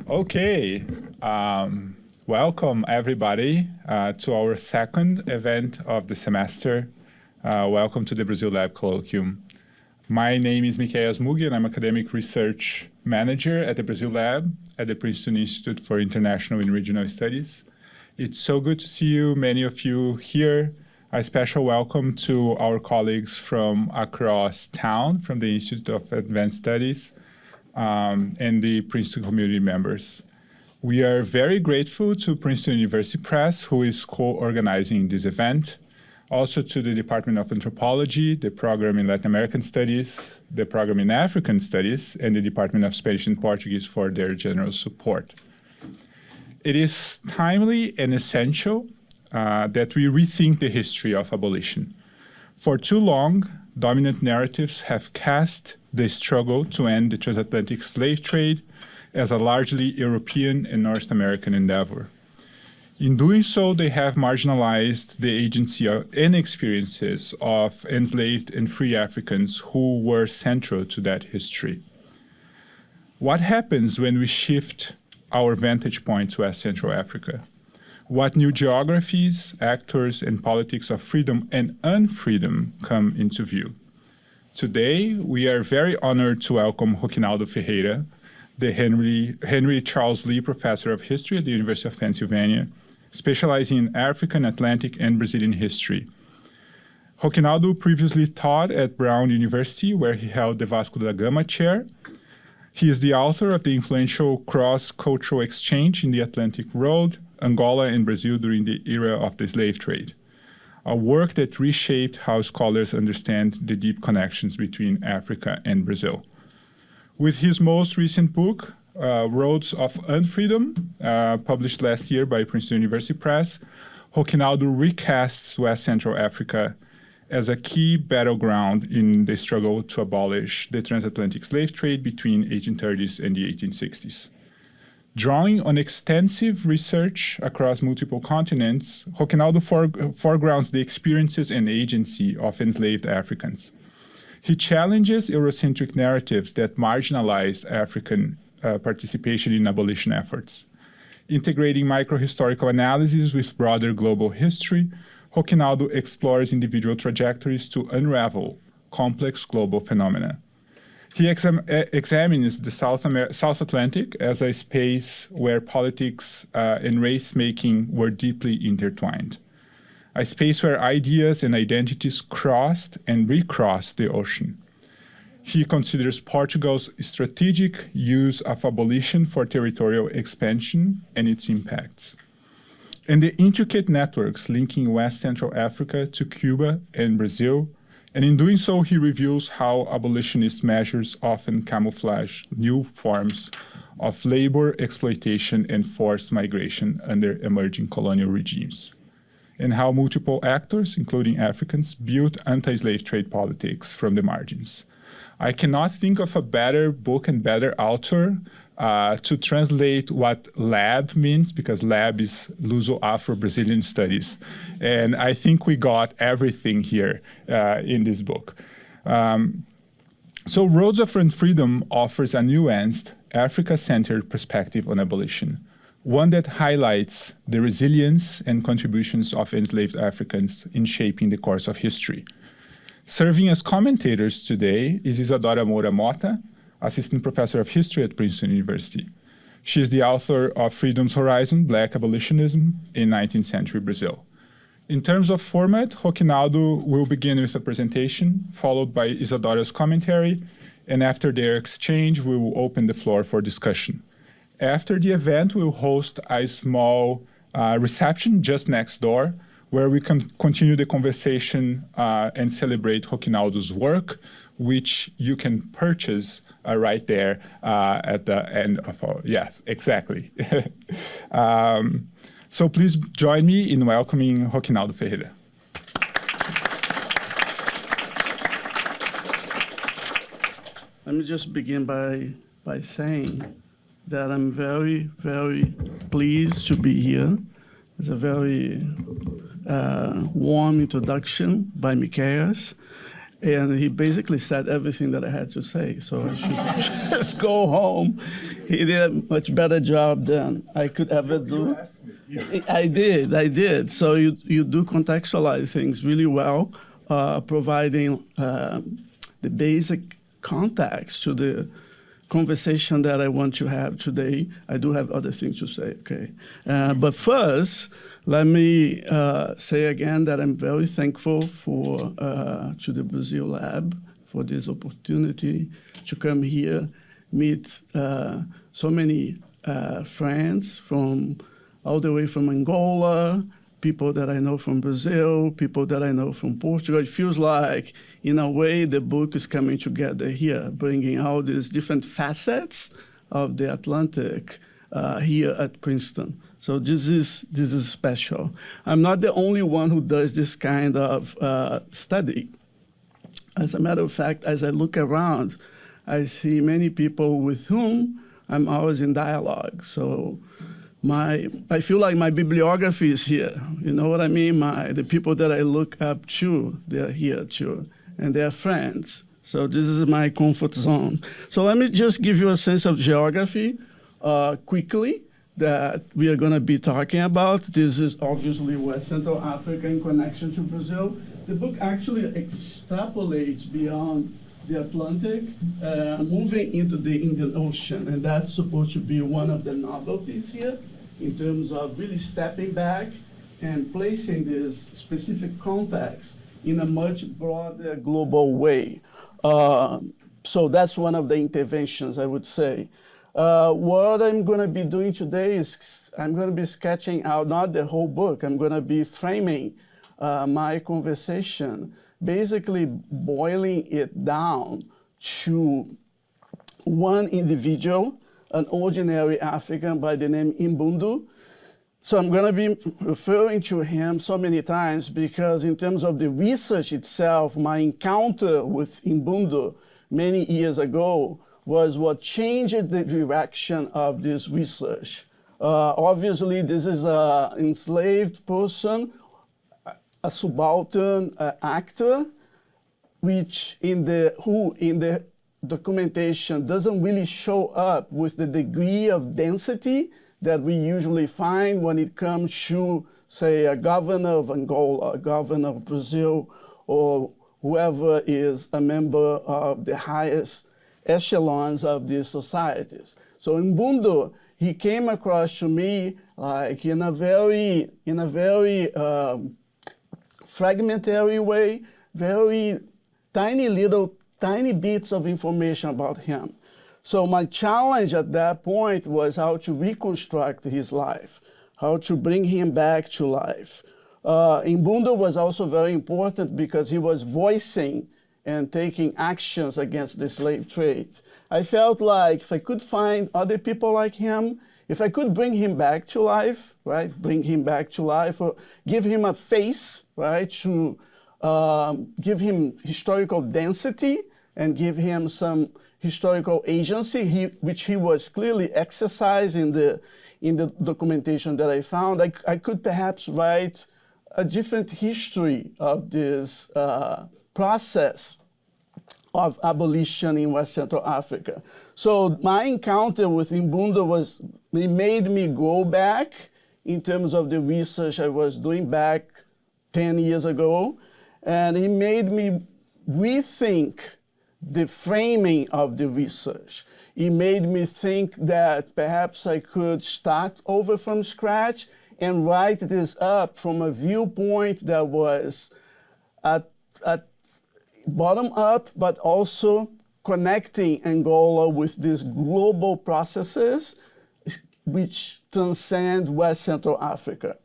Okay, welcome everybody to our second event of the semester. Welcome to the Brazil Lab Colloquium. My name is Michael Mugi, and I'm Academic Research Manager at the Brazil Lab at the Princeton Institute for International and Regional Studies. It's so good to see you, many of you here. A special welcome to our colleagues from across town, from the Institute of Advanced Studies, and the Princeton community members. We are very grateful to Princeton University Press, who is co-organizing this event. Also to the Department of Anthropology, the program in Latin American Studies, the program in African Studies, and the Department of Spanish and Portuguese for their general support. It is timely and essential that we rethink the history of abolition. For too long, dominant narratives have cast the struggle to end the transatlantic slave trade as a largely European and North American endeavor. In doing so, they have marginalized the agency and experiences of enslaved and free Africans who were central to that history. What happens when we shift our vantage point to West Central Africa? What new geographies, actors, and politics of freedom and unfreedom come into view? Today, we are very honored to welcome Roquinaldo Ferreira, the Henry Charles Lee Professor of History at the University of Pennsylvania, specializing in African, Atlantic, and Brazilian history. Roquinaldo previously taught at Brown University, where he held the Vasco da Gama Chair. He is the author of the influential Cross-Cultural Exchange in the Atlantic Road, Angola and Brazil during the era of the slave trade, a work that reshaped how scholars understand the deep connections between Africa and Brazil. With his most recent book, Roads of Unfreedom, published last year by Princeton University Press, Roquinaldo recasts West Central Africa as a key battleground in the struggle to abolish the transatlantic slave trade between 1830s and the 1860s. Drawing on extensive research across multiple continents, Roquinaldo foregrounds the experiences and agency of enslaved Africans. He challenges Eurocentric narratives that marginalize African participation in abolition efforts. Integrating microhistorical analysis with broader global history, Roquinaldo explores individual trajectories to unravel complex global phenomena. He examines the South Atlantic as a space where politics and race-making were deeply intertwined, a space where ideas and identities crossed and recrossed the ocean. He considers Portugal's strategic use of abolition for territorial expansion and its impacts, and the intricate networks linking West Central Africa to Cuba and Brazil. And in doing so, he reveals how abolitionist measures often camouflage new forms of labor exploitation and forced migration under emerging colonial regimes, and how multiple actors, including Africans, built anti-slave trade politics from the margins. I cannot think of a better book and better author to translate what lab means, because lab is Luso-Afro-Brazilian Studies. And I think we got everything here in this book. So Roads of Unfreedom offers a nuanced, Africa-centered perspective on abolition, one that highlights the resilience and contributions of enslaved Africans in shaping the course of history. Serving as commentators today is Isadora Moura Mota, Assistant Professor of History at Princeton University. She is the author of Freedom's Horizon, Black Abolitionism in 19th Century Brazil. In terms of format, Roquinaldo will begin with a presentation, followed by Isadora's commentary, and after their exchange, we will open the floor for discussion. After the event, we'll host a small reception just next door, where we can continue the conversation and celebrate Roquinaldo's work, which you can purchase right there at the end of our, yes, exactly. So please join me in welcoming Roquinaldo Ferreira. Let me just begin by saying that I'm very, very pleased to be here. It's a very warm introduction by Michaelis. And he basically said everything that I had to say, so I should just go home. He did a much better job than I could ever do. I did. So you do contextualize things really well, providing the basic context to the conversation that I want to have today. I do have other things to say, okay? But first, let me say again that I'm very thankful to the Brazil Lab for this opportunity to come here, meet so many friends from all the way from Angola, people that I know from Brazil, people that I know from Portugal. It feels like, in a way, the book is coming together here, bringing all these different facets of the Atlantic here at Princeton. So this is special. I'm not the only one who does this kind of study. As a matter of fact, as I look around, I see many people with whom I'm always in dialogue. So I feel like my bibliography is here. You know what I mean? The people that I look up to, they're here too, and they're friends. So this is my comfort zone. So let me just give you a sense of geography quickly that we are going to be talking about. This is obviously West Central Africa in connection to Brazil. The book actually extrapolates beyond the Atlantic, moving into the Indian Ocean, and that's supposed to be one of the novelties here in terms of really stepping back and placing this specific context in a much broader global way. So that's one of the interventions, I would say. What I'm going to be doing today is I'm going to be sketching out not the whole book. I'm going to be framing my conversation, basically boiling it down to one individual, an ordinary African by the name Mbundu. So I'm going to be referring to him so many times because in terms of the research itself, my encounter with Mbundu many years ago was what changed the direction of this research. Obviously, this is an enslaved person, a subaltern actor, which in the documentation doesn't really show up with the degree of density that we usually find when it comes to, say, a governor of Angola, a governor of Brazil, or whoever is a member of the highest echelons of these societies. So Mbundu, he came across to me like in a very fragmentary way, very tiny bits of information about him. So my challenge at that point was how to reconstruct his life, how to bring him back to life. Mbundu was also very important because he was voicing and taking actions against the slave trade. I felt like if I could find other people like him, if I could bring him back to life, right? Bring him back to life, or give him a face, right? To give him historical density and give him some historical agency, which he was clearly exercising in the documentation that I found. I could perhaps write a different history of this process of abolition in West Central Africa. So my encounter with Mbundu it made me go back in terms of the research I was doing back 10 years ago, and it made me rethink the framing of the research. It made me think that perhaps I could start over from scratch and write this up from a viewpoint that was at bottom up, but also connecting Angola with these global processes which transcend West Central Africa.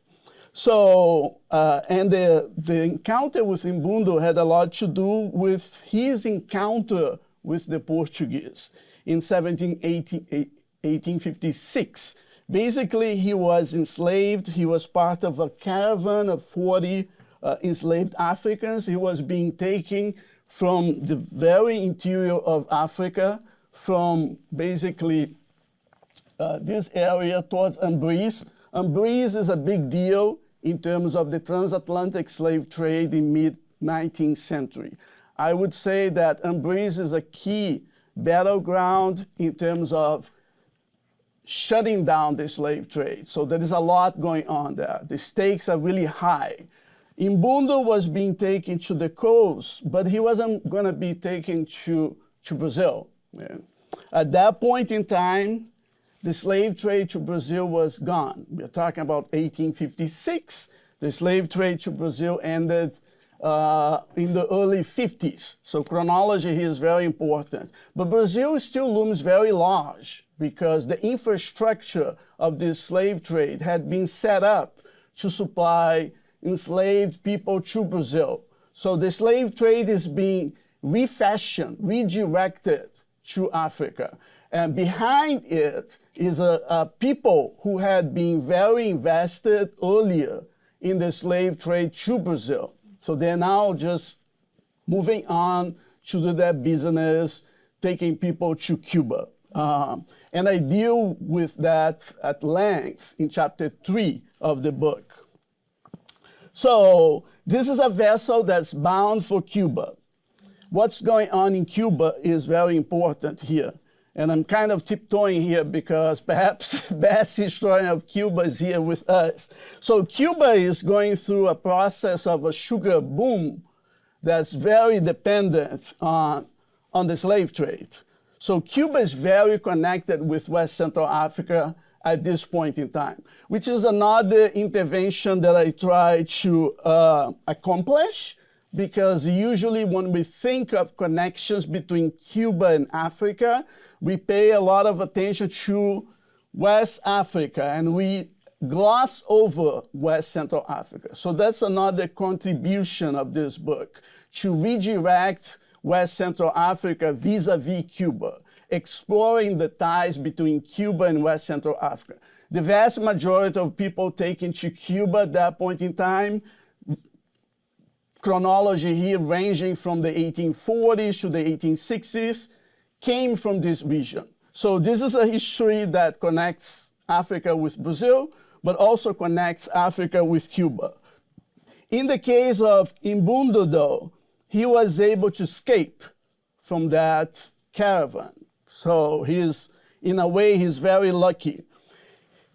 So, and the encounter with Mbundu had a lot to do with his encounter with the Portuguese in 1856. Basically, he was enslaved. He was part of a caravan of 40 enslaved Africans. He was being taken from the very interior of Africa, from basically this area towards Ambrise. Ambrise is a big deal in terms of the transatlantic slave trade in mid-19th century. I would say that Ambrise is a key battleground in terms of shutting down the slave trade. So there is a lot going on there. The stakes are really high. Imbundo was being taken to the coast, but he wasn't going to be taken to Brazil. Yeah. At that point in time, the slave trade to Brazil was gone. We're talking about 1856. The slave trade to Brazil ended in the early 50s. So chronology here is very important. But Brazil still looms very large because the infrastructure of this slave trade had been set up to supply enslaved people to Brazil. So the slave trade is being refashioned, redirected to Africa. And behind it is a people who had been very invested earlier in the slave trade to Brazil. So they're now just moving on to do their business, taking people to Cuba. And I deal with that at length in chapter 3 of the book. So this is a vessel that's bound for Cuba. What's going on in Cuba is very important here. And I'm kind of tiptoeing here because perhaps the best historian of Cuba is here with us. So Cuba is going through a process of a sugar boom that's very dependent on the slave trade. So Cuba is very connected with West Central Africa at this point in time, which is another intervention that I try to accomplish, because usually when we think of connections between Cuba and Africa, we pay a lot of attention to West Africa and we gloss over West Central Africa. So that's another contribution of this book, to redirect West Central Africa vis-a-vis Cuba, exploring the ties between Cuba and West Central Africa. The vast majority of people taken to Cuba at that point in time, chronology here ranging from the 1840s to the 1860s, came from this region. So this is a history that connects Africa with Brazil, but also connects Africa with Cuba. In the case of Imbundo, though, he was able to escape from that caravan. So in a way, he's very lucky.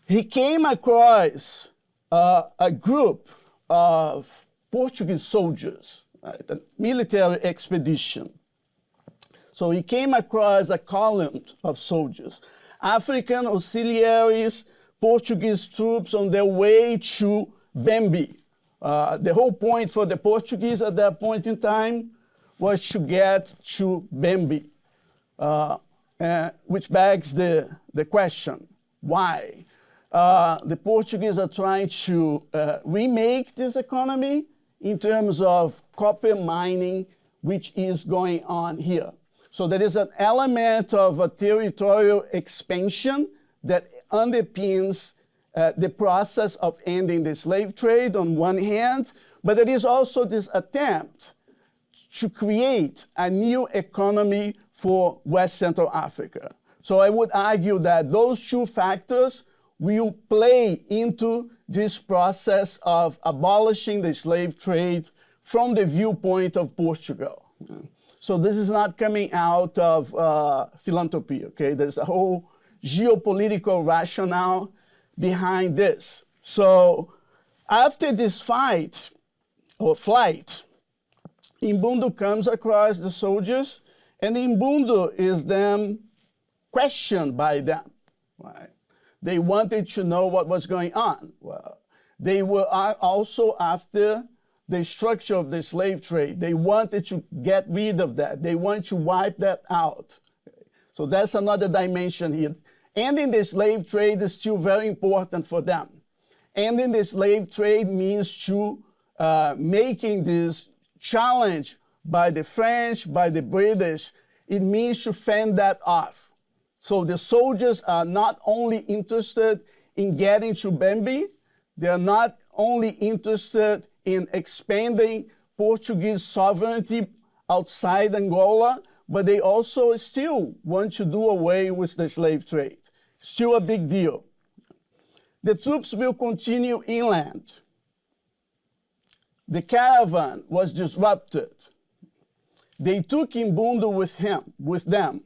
He came across a group of Portuguese soldiers, right, a military expedition. So he came across a column of soldiers, African auxiliaries, Portuguese troops on their way to Bembe. The whole point for the Portuguese at that point in time was to get to Bembe, which begs the question, why? The Portuguese are trying to remake this economy in terms of copper mining, which is going on here. So there is an element of a territorial expansion that underpins the process of ending the slave trade on one hand, but there is also this attempt to create a new economy for West Central Africa. So I would argue that those two factors will play into this process of abolishing the slave trade from the viewpoint of Portugal. So this is not coming out of philanthropy, okay? There's a whole geopolitical rationale behind this. So after this fight, or flight, Imbundo comes across the soldiers, and Imbundo is then questioned by them, right? They wanted to know what was going on. Well, they were also after the structure of the slave trade. They wanted to get rid of that. They want to wipe that out. So that's another dimension here. Ending the slave trade is still very important for them. Ending the slave trade means to making this challenge by the French, by the British, it means to fend that off. So the soldiers are not only interested in getting to Bembe, they are not only interested in expanding Portuguese sovereignty outside Angola, but they also still want to do away with the slave trade. Still a big deal. The troops will continue inland. The caravan was disrupted. they took Mbundu with them.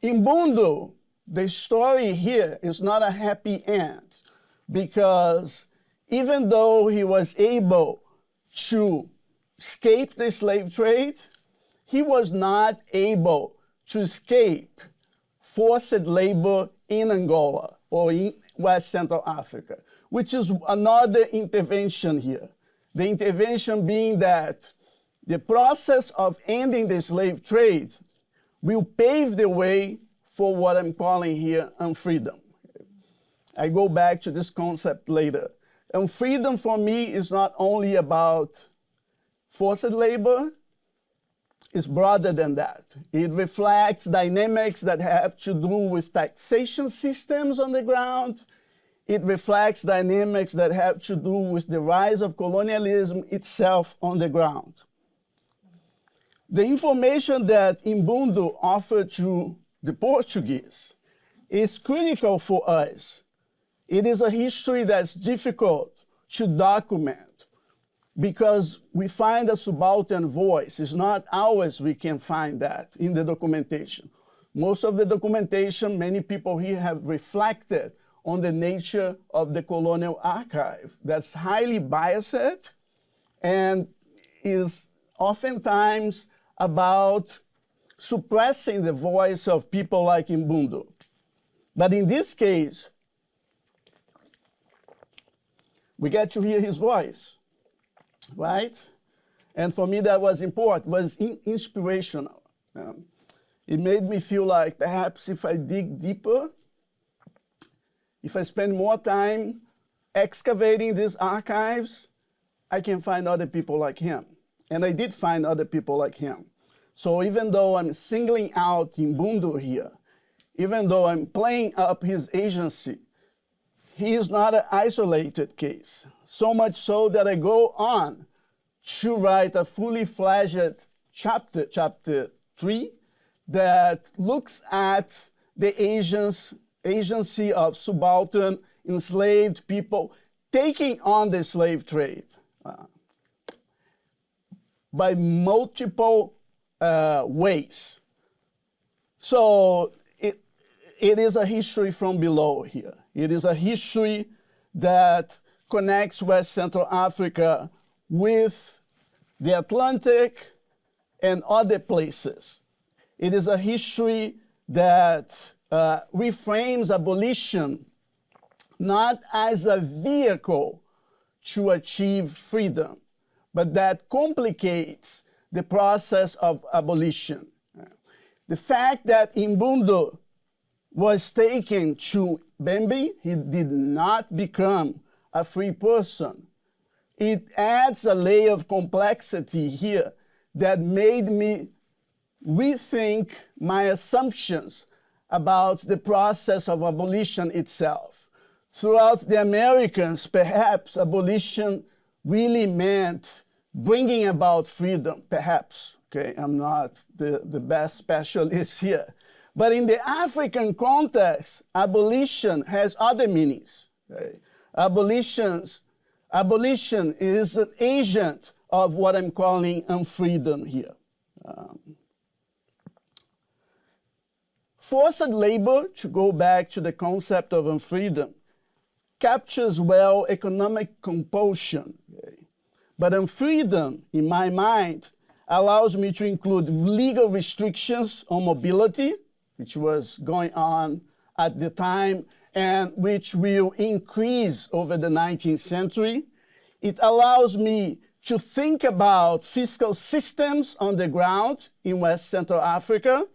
Mbundu, the story here is not a happy end, because even though he was able to escape the slave trade, he was not able to escape forced labor in Angola or in West Central Africa, which is another intervention here. The intervention being that the process of ending the slave trade will pave the way for what I'm calling here Unfreedom. I go back to this concept later. Unfreedom for me is not only about forced labor, it's broader than that. It reflects dynamics that have to do with taxation systems on the ground. It reflects dynamics that have to do with the rise of colonialism itself on the ground. The information that Mbundu offered to the Portuguese is critical for us. It is a history that's difficult to document because we find a subaltern voice. It's not ours, we can find that in the documentation. Most of the documentation, many people here have reflected on the nature of the colonial archive that's highly biased and is oftentimes about suppressing the voice of people like Mbundu. But in this case, we get to hear his voice, right? And for me, that was important, was inspirational. It made me feel like perhaps if I dig deeper, if I spend more time excavating these archives, I can find other people like him. And I did find other people like him. So even though I'm singling out Mbundu here, even though I'm playing up his agency, he is not an isolated case. So much so that I go on to write a fully fledged chapter, chapter 3, that looks at the agency of subaltern enslaved people taking on the slave trade by multiple ways. So it is a history from below here. It is a history that connects West Central Africa with the Atlantic and other places. It is a history that reframes abolition not as a vehicle to achieve freedom, but that complicates the process of abolition. The fact that Mbundu was taken to Bembe, he did not become a free person. It adds a layer of complexity here that made me rethink my assumptions about the process of abolition itself. Throughout the Americans, perhaps abolition really meant bringing about freedom, perhaps. Okay, I'm not the best specialist here. But in the African context, abolition has other meanings. Okay? Abolition is an agent of what I'm calling unfreedom here. Forced labor, to go back to the concept of unfreedom, captures well economic compulsion. Okay? But unfreedom, in my mind, allows me to include legal restrictions on mobility, which was going on at the time and which will increase over the 19th century. It allows me to think about fiscal systems on the ground in West Central Africa.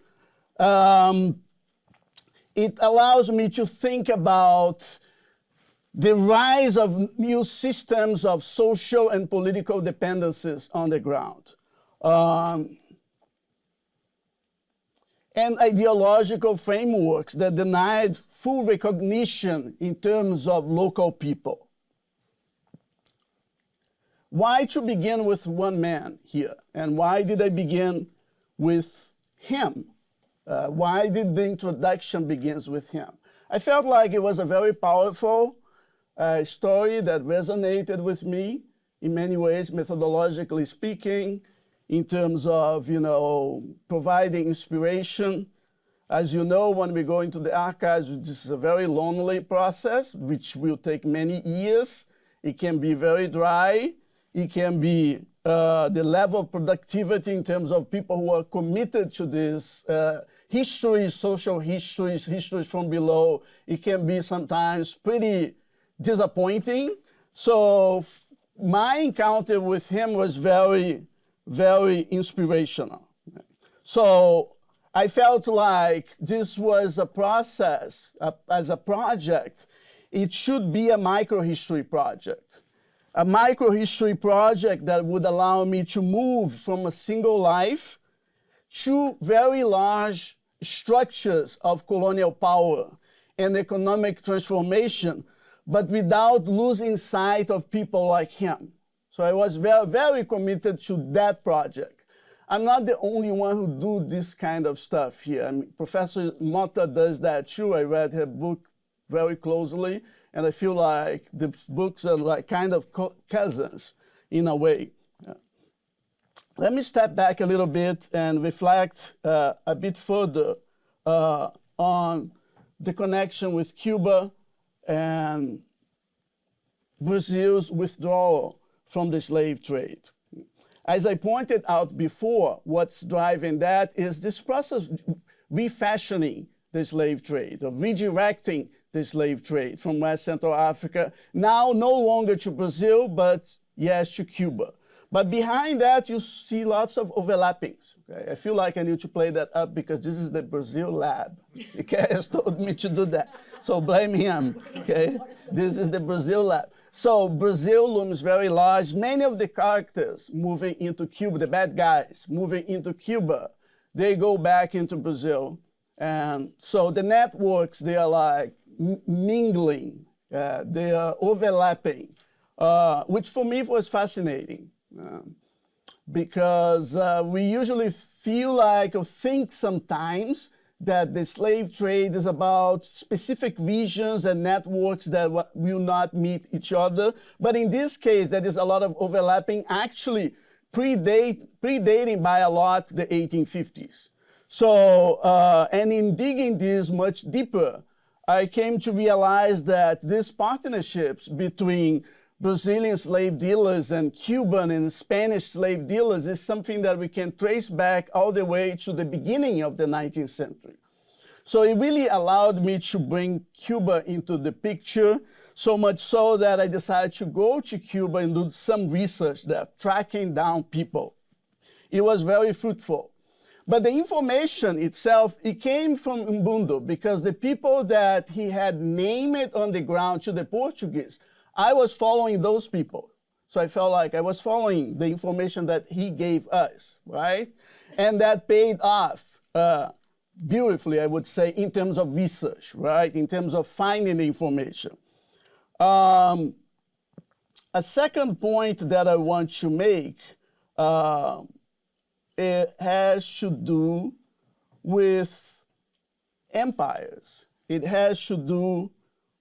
It allows me to think about the rise of new systems of social and political dependencies on the ground. And ideological frameworks that denied full recognition in terms of local people. Why to begin with one man here? And why did I begin with him? Why did the introduction begin with him? I felt like it was a very powerful story that resonated with me in many ways, methodologically speaking. in terms of, providing inspiration. As you know, when we go into the archives, this is a very lonely process, which will take many years. It can be very dry. It can be the level of productivity in terms of people who are committed to this histories, social histories from below. It can be sometimes pretty disappointing. So my encounter with him was very, very inspirational. So I felt like this was a process, as a project, it should be a microhistory project. A microhistory project that would allow me to move from a single life to very large structures of colonial power and economic transformation, but without losing sight of people like him. So I was very, very committed to that project. I'm not the only one who do this kind of stuff here. I mean, Professor Mota does that too. I read her book very closely, and I feel like the books are like kind of cousins in a way. Let me step back a little bit and reflect a bit further on the connection with Cuba and Brazil's withdrawal from the slave trade. As I pointed out before, what's driving that is this process refashioning the slave trade, of redirecting the slave trade from West Central Africa, now no longer to Brazil, but yes, to Cuba. But behind that, you see lots of overlappings. Okay? I feel like I need to play that up because this is the Brazil lab. Okay, has told me to do that. So blame him. Okay, this is the Brazil lab. So Brazil looms very large. Many of the characters moving into Cuba, the bad guys moving into Cuba, they go back into Brazil. And so the networks, they are like mingling. They are overlapping, which for me was fascinating. Because we usually feel like or think sometimes that the slave trade is about specific regions and networks that will not meet each other. But in this case, there is a lot of overlapping, actually predating by a lot the 1850s. So, and in digging this much deeper, I came to realize that these partnerships between Brazilian slave dealers and Cuban and Spanish slave dealers is something that we can trace back all the way to the beginning of the 19th century. So it really allowed me to bring Cuba into the picture, so much so that I decided to go to Cuba and do some research there, tracking down people. It was very fruitful. But the information itself, it came from Umbundo, because the people that he had named on the ground to the Portuguese, I was following those people. So I felt like I was following the information that he gave us, right? And that paid off beautifully, I would say, in terms of research, right? In terms of finding the information. A second point that I want to make, it has to do with empires. It has to do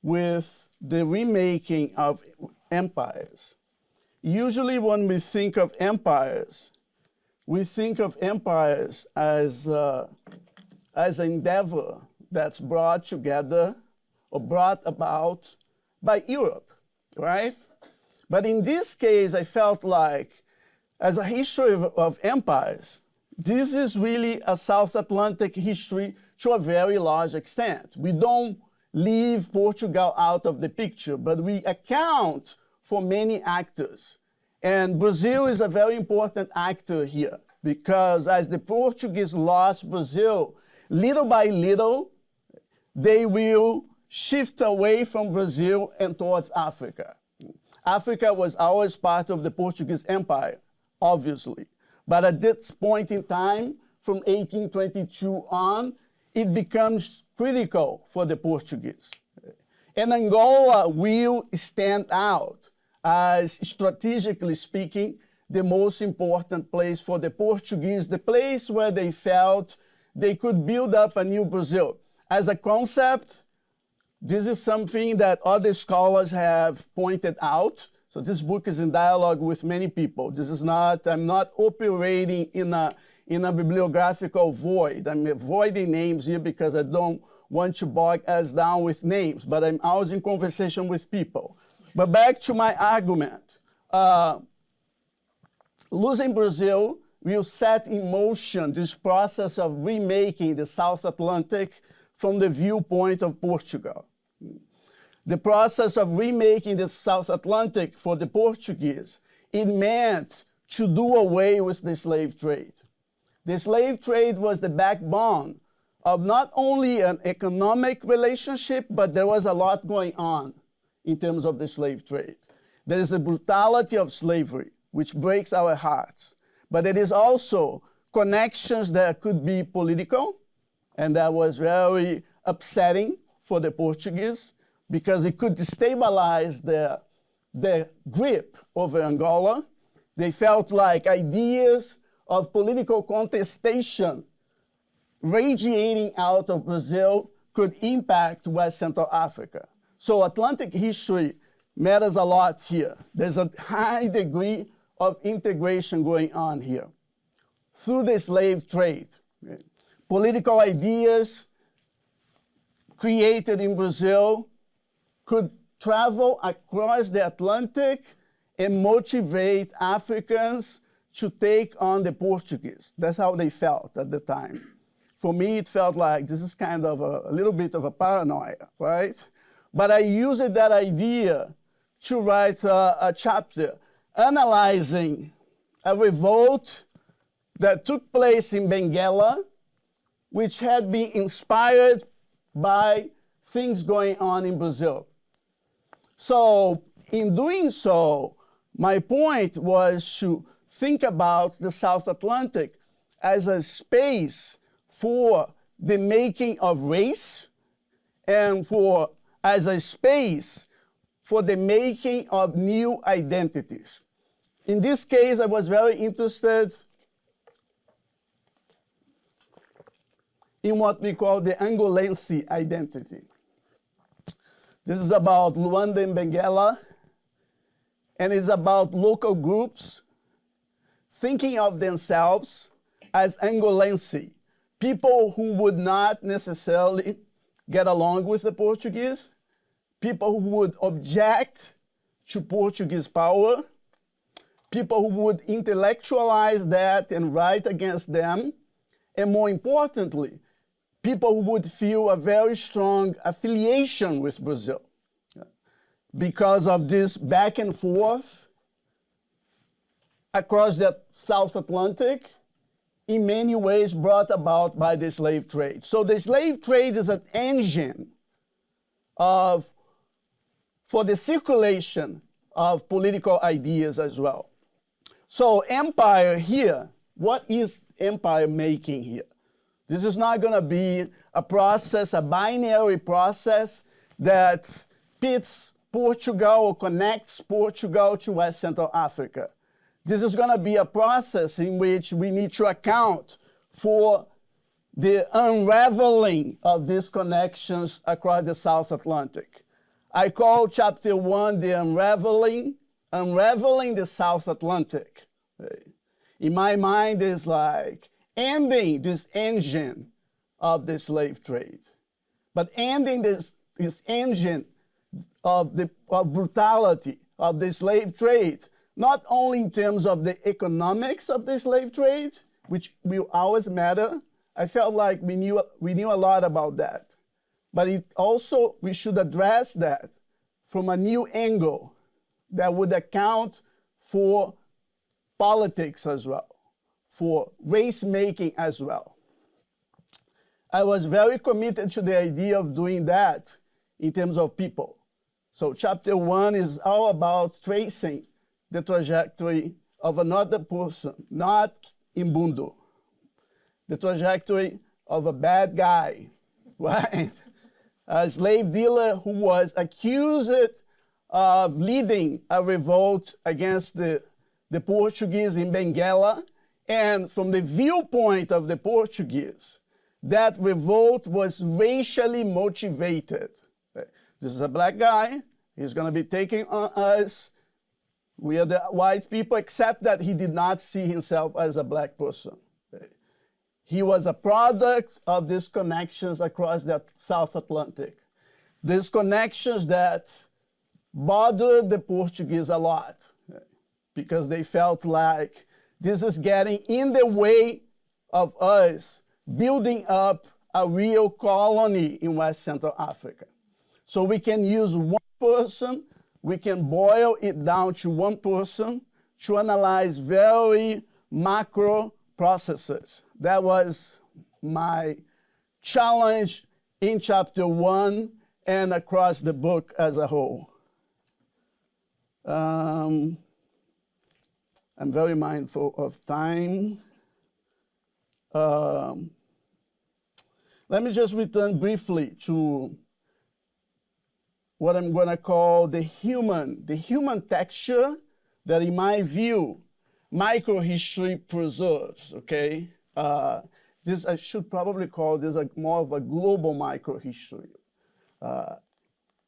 with the remaking of empires. Usually when we think of empires as an endeavor that's brought together or brought about by Europe, right? But in this case, I felt like, as a history of empires, this is really a South Atlantic history to a very large extent. We don't leave Portugal out of the picture, but we account for many actors. And Brazil is a very important actor here, because as the Portuguese lost Brazil, little by little, they will shift away from Brazil and towards Africa. Africa was always part of the Portuguese Empire, obviously. But at this point in time, from 1822 on, it becomes critical for the Portuguese. And Angola will stand out as, strategically speaking, the most important place for the Portuguese, the place where they felt they could build up a new Brazil. As a concept, this is something that other scholars have pointed out, So this book is in dialogue with many people. This is not, I'm not operating in a bibliographical void. I'm avoiding names here because I don't want to bog us down with names, but I'm always in conversation with people. But back to my argument. Losing Brazil will set in motion this process of remaking the South Atlantic from the viewpoint of Portugal. The process of remaking the South Atlantic for the Portuguese, it meant to do away with the slave trade. The slave trade was the backbone of not only an economic relationship, but there was a lot going on in terms of the slave trade. There is the brutality of slavery, which breaks our hearts. But it is also connections that could be political, and that was very upsetting for the Portuguese, because it could destabilize their grip over Angola. They felt like ideas of political contestation radiating out of Brazil could impact West Central Africa. So Atlantic history matters a lot here. There's a high degree of integration going on here. Through the slave trade, political ideas created in Brazil could travel across the Atlantic and motivate Africans to take on the Portuguese. That's how they felt at the time. For me, it felt like this is kind of a little bit of a paranoia, right? But I used that idea to write a chapter analyzing a revolt that took place in Benguela, which had been inspired by things going on in Brazil. So in doing so, my point was to think about the South Atlantic as a space for the making of race and as a space for the making of new identities. In this case, I was very interested in what we call the Angolense identity. This is about Luanda and Benguela, and it's about local groups thinking of themselves as Angolense, people who would not necessarily get along with the Portuguese, people who would object to Portuguese power, people who would intellectualize that and write against them, and more importantly, people who would feel a very strong affiliation with Brazil because of this back and forth across the South Atlantic, in many ways brought about by the slave trade. So the slave trade is an engine for the circulation of political ideas as well. So empire here, what is empire making here? This is not going to be a process, a binary process that pits Portugal or connects Portugal to West Central Africa. This is going to be a process in which we need to account for the unraveling of these connections across the South Atlantic. I call chapter 1 the unraveling the South Atlantic. In my mind, it's like ending this engine of the slave trade, but ending this engine of brutality of the slave trade, not only in terms of the economics of the slave trade, which will always matter. I felt like we knew a lot about that, but it also, we should address that from a new angle that would account for politics as well, for race making as well. I was very committed to the idea of doing that in terms of people. So chapter 1 is all about tracing the trajectory of another person, not Imbundo, the trajectory of a bad guy, right? A slave dealer who was accused of leading a revolt against the Portuguese in Benguela. And from the viewpoint of the Portuguese, that revolt was racially motivated. This is a black guy. He's going to be taking on us We are the white people, except that he did not see himself as a black person. He was a product of these connections across the South Atlantic. These connections that bothered the Portuguese a lot, because they felt like this is getting in the way of us building up a real colony in West Central Africa. So we can use one person, we can boil it down to one person to analyze very macro processes. That was my challenge in chapter 1 and across the book as a whole. I'm very mindful of time. Let me just return briefly to what I'm going to call the human texture that, in my view, microhistory preserves, okay? This, I should probably call this more of a global microhistory,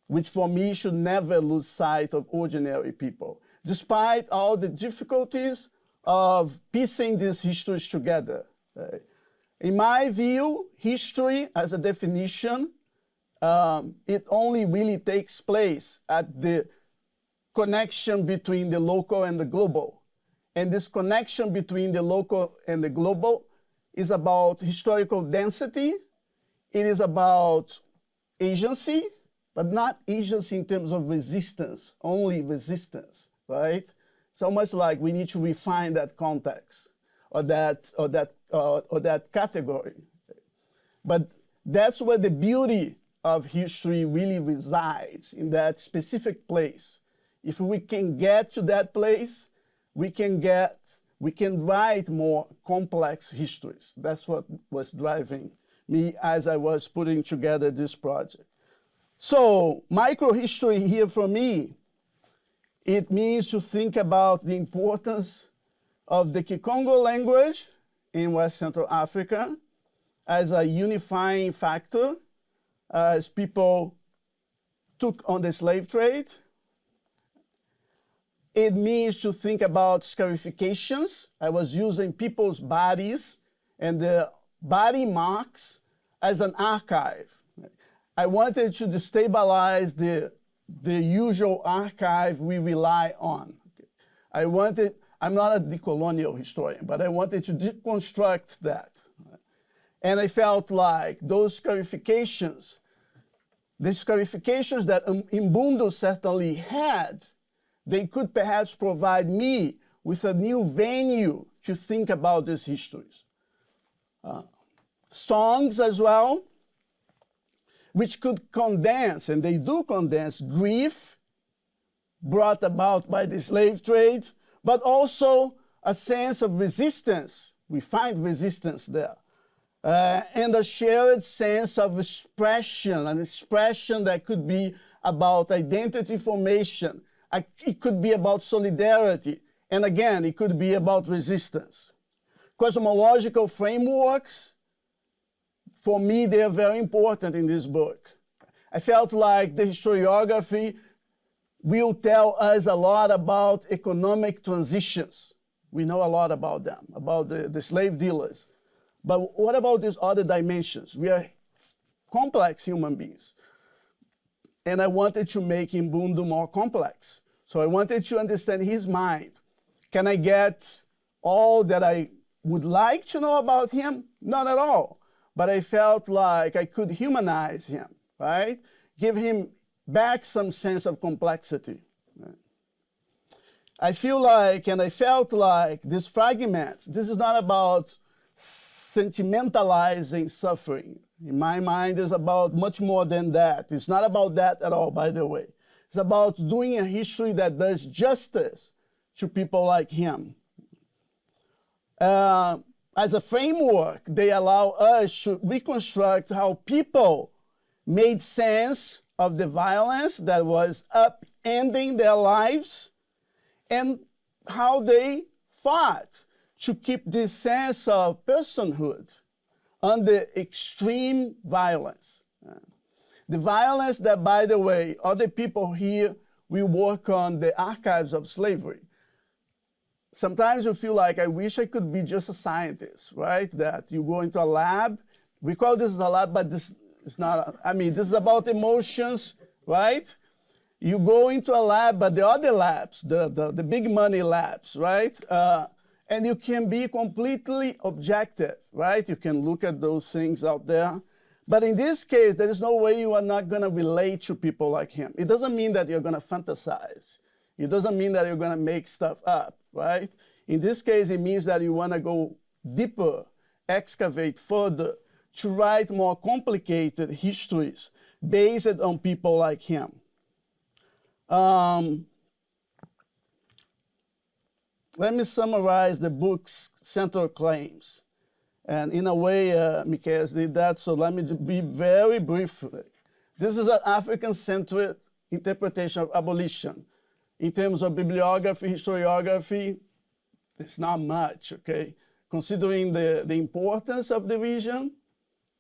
which for me should never lose sight of ordinary people, despite all the difficulties of piecing these histories together. In my view, history as a definition, it only really takes place at the connection between the local and the global. And this connection between the local and the global is about historical density, it is about agency, but not agency in terms of resistance, only resistance, right? It's almost like we need to refine that context or that category. But that's where the beauty of history really resides, in that specific place. If we can get to that place, we can write more complex histories. That's what was driving me as I was putting together this project. So microhistory here for me, it means to think about the importance of the Kikongo language in West Central Africa as a unifying factor as people took on the slave trade. It means to think about scarifications. I was using people's bodies and their body marks as an archive. I wanted to destabilize the usual archive we rely on. I'm not a decolonial historian, but I wanted to deconstruct that. And I felt like those scarifications, the scarifications that Ubuntu certainly had, they could perhaps provide me with a new venue to think about these histories. Songs as well, which could condense, and they do condense, grief brought about by the slave trade, but also a sense of resistance. We find resistance there. And a shared sense of expression, an expression that could be about identity formation. It could be about solidarity. And again, it could be about resistance. Cosmological frameworks, for me, they are very important in this book. I felt like the historiography will tell us a lot about economic transitions. We know a lot about them, about the slave dealers. But what about these other dimensions? We are complex human beings. And I wanted to make Ubuntu more complex. So I wanted to understand his mind. Can I get all that I would like to know about him? Not at all. But I felt like I could humanize him, right? Give him back some sense of complexity. I feel like, and I felt like, these fragments, this is not about sentimentalizing suffering. In my mind, it's about much more than that. It's not about that at all, by the way. It's about doing a history that does justice to people like him. As a framework, they allow us to reconstruct how people made sense of the violence that was upending their lives and how they fought to keep this sense of personhood under extreme violence. The violence that, by the way, other people here will work on the archives of slavery. sometimes you feel like, I wish I could be just a scientist, right? That you go into a lab. We call this a lab, but this is not, this is about emotions, right? You go into a lab, but the other labs, the big money labs, right? And you can be completely objective, right? You can look at those things out there. But in this case, there is no way you are not going to relate to people like him. It doesn't mean that you're going to fantasize. It doesn't mean that you're going to make stuff up, right? In this case, it means that you want to go deeper, excavate further, to write more complicated histories based on people like him. Let me summarize the book's central claims. And in a way, Michaelis did that, so let me be very brief. This is an African-centered interpretation of abolition. In terms of bibliography, historiography, it's not much, okay? Considering the importance of the region,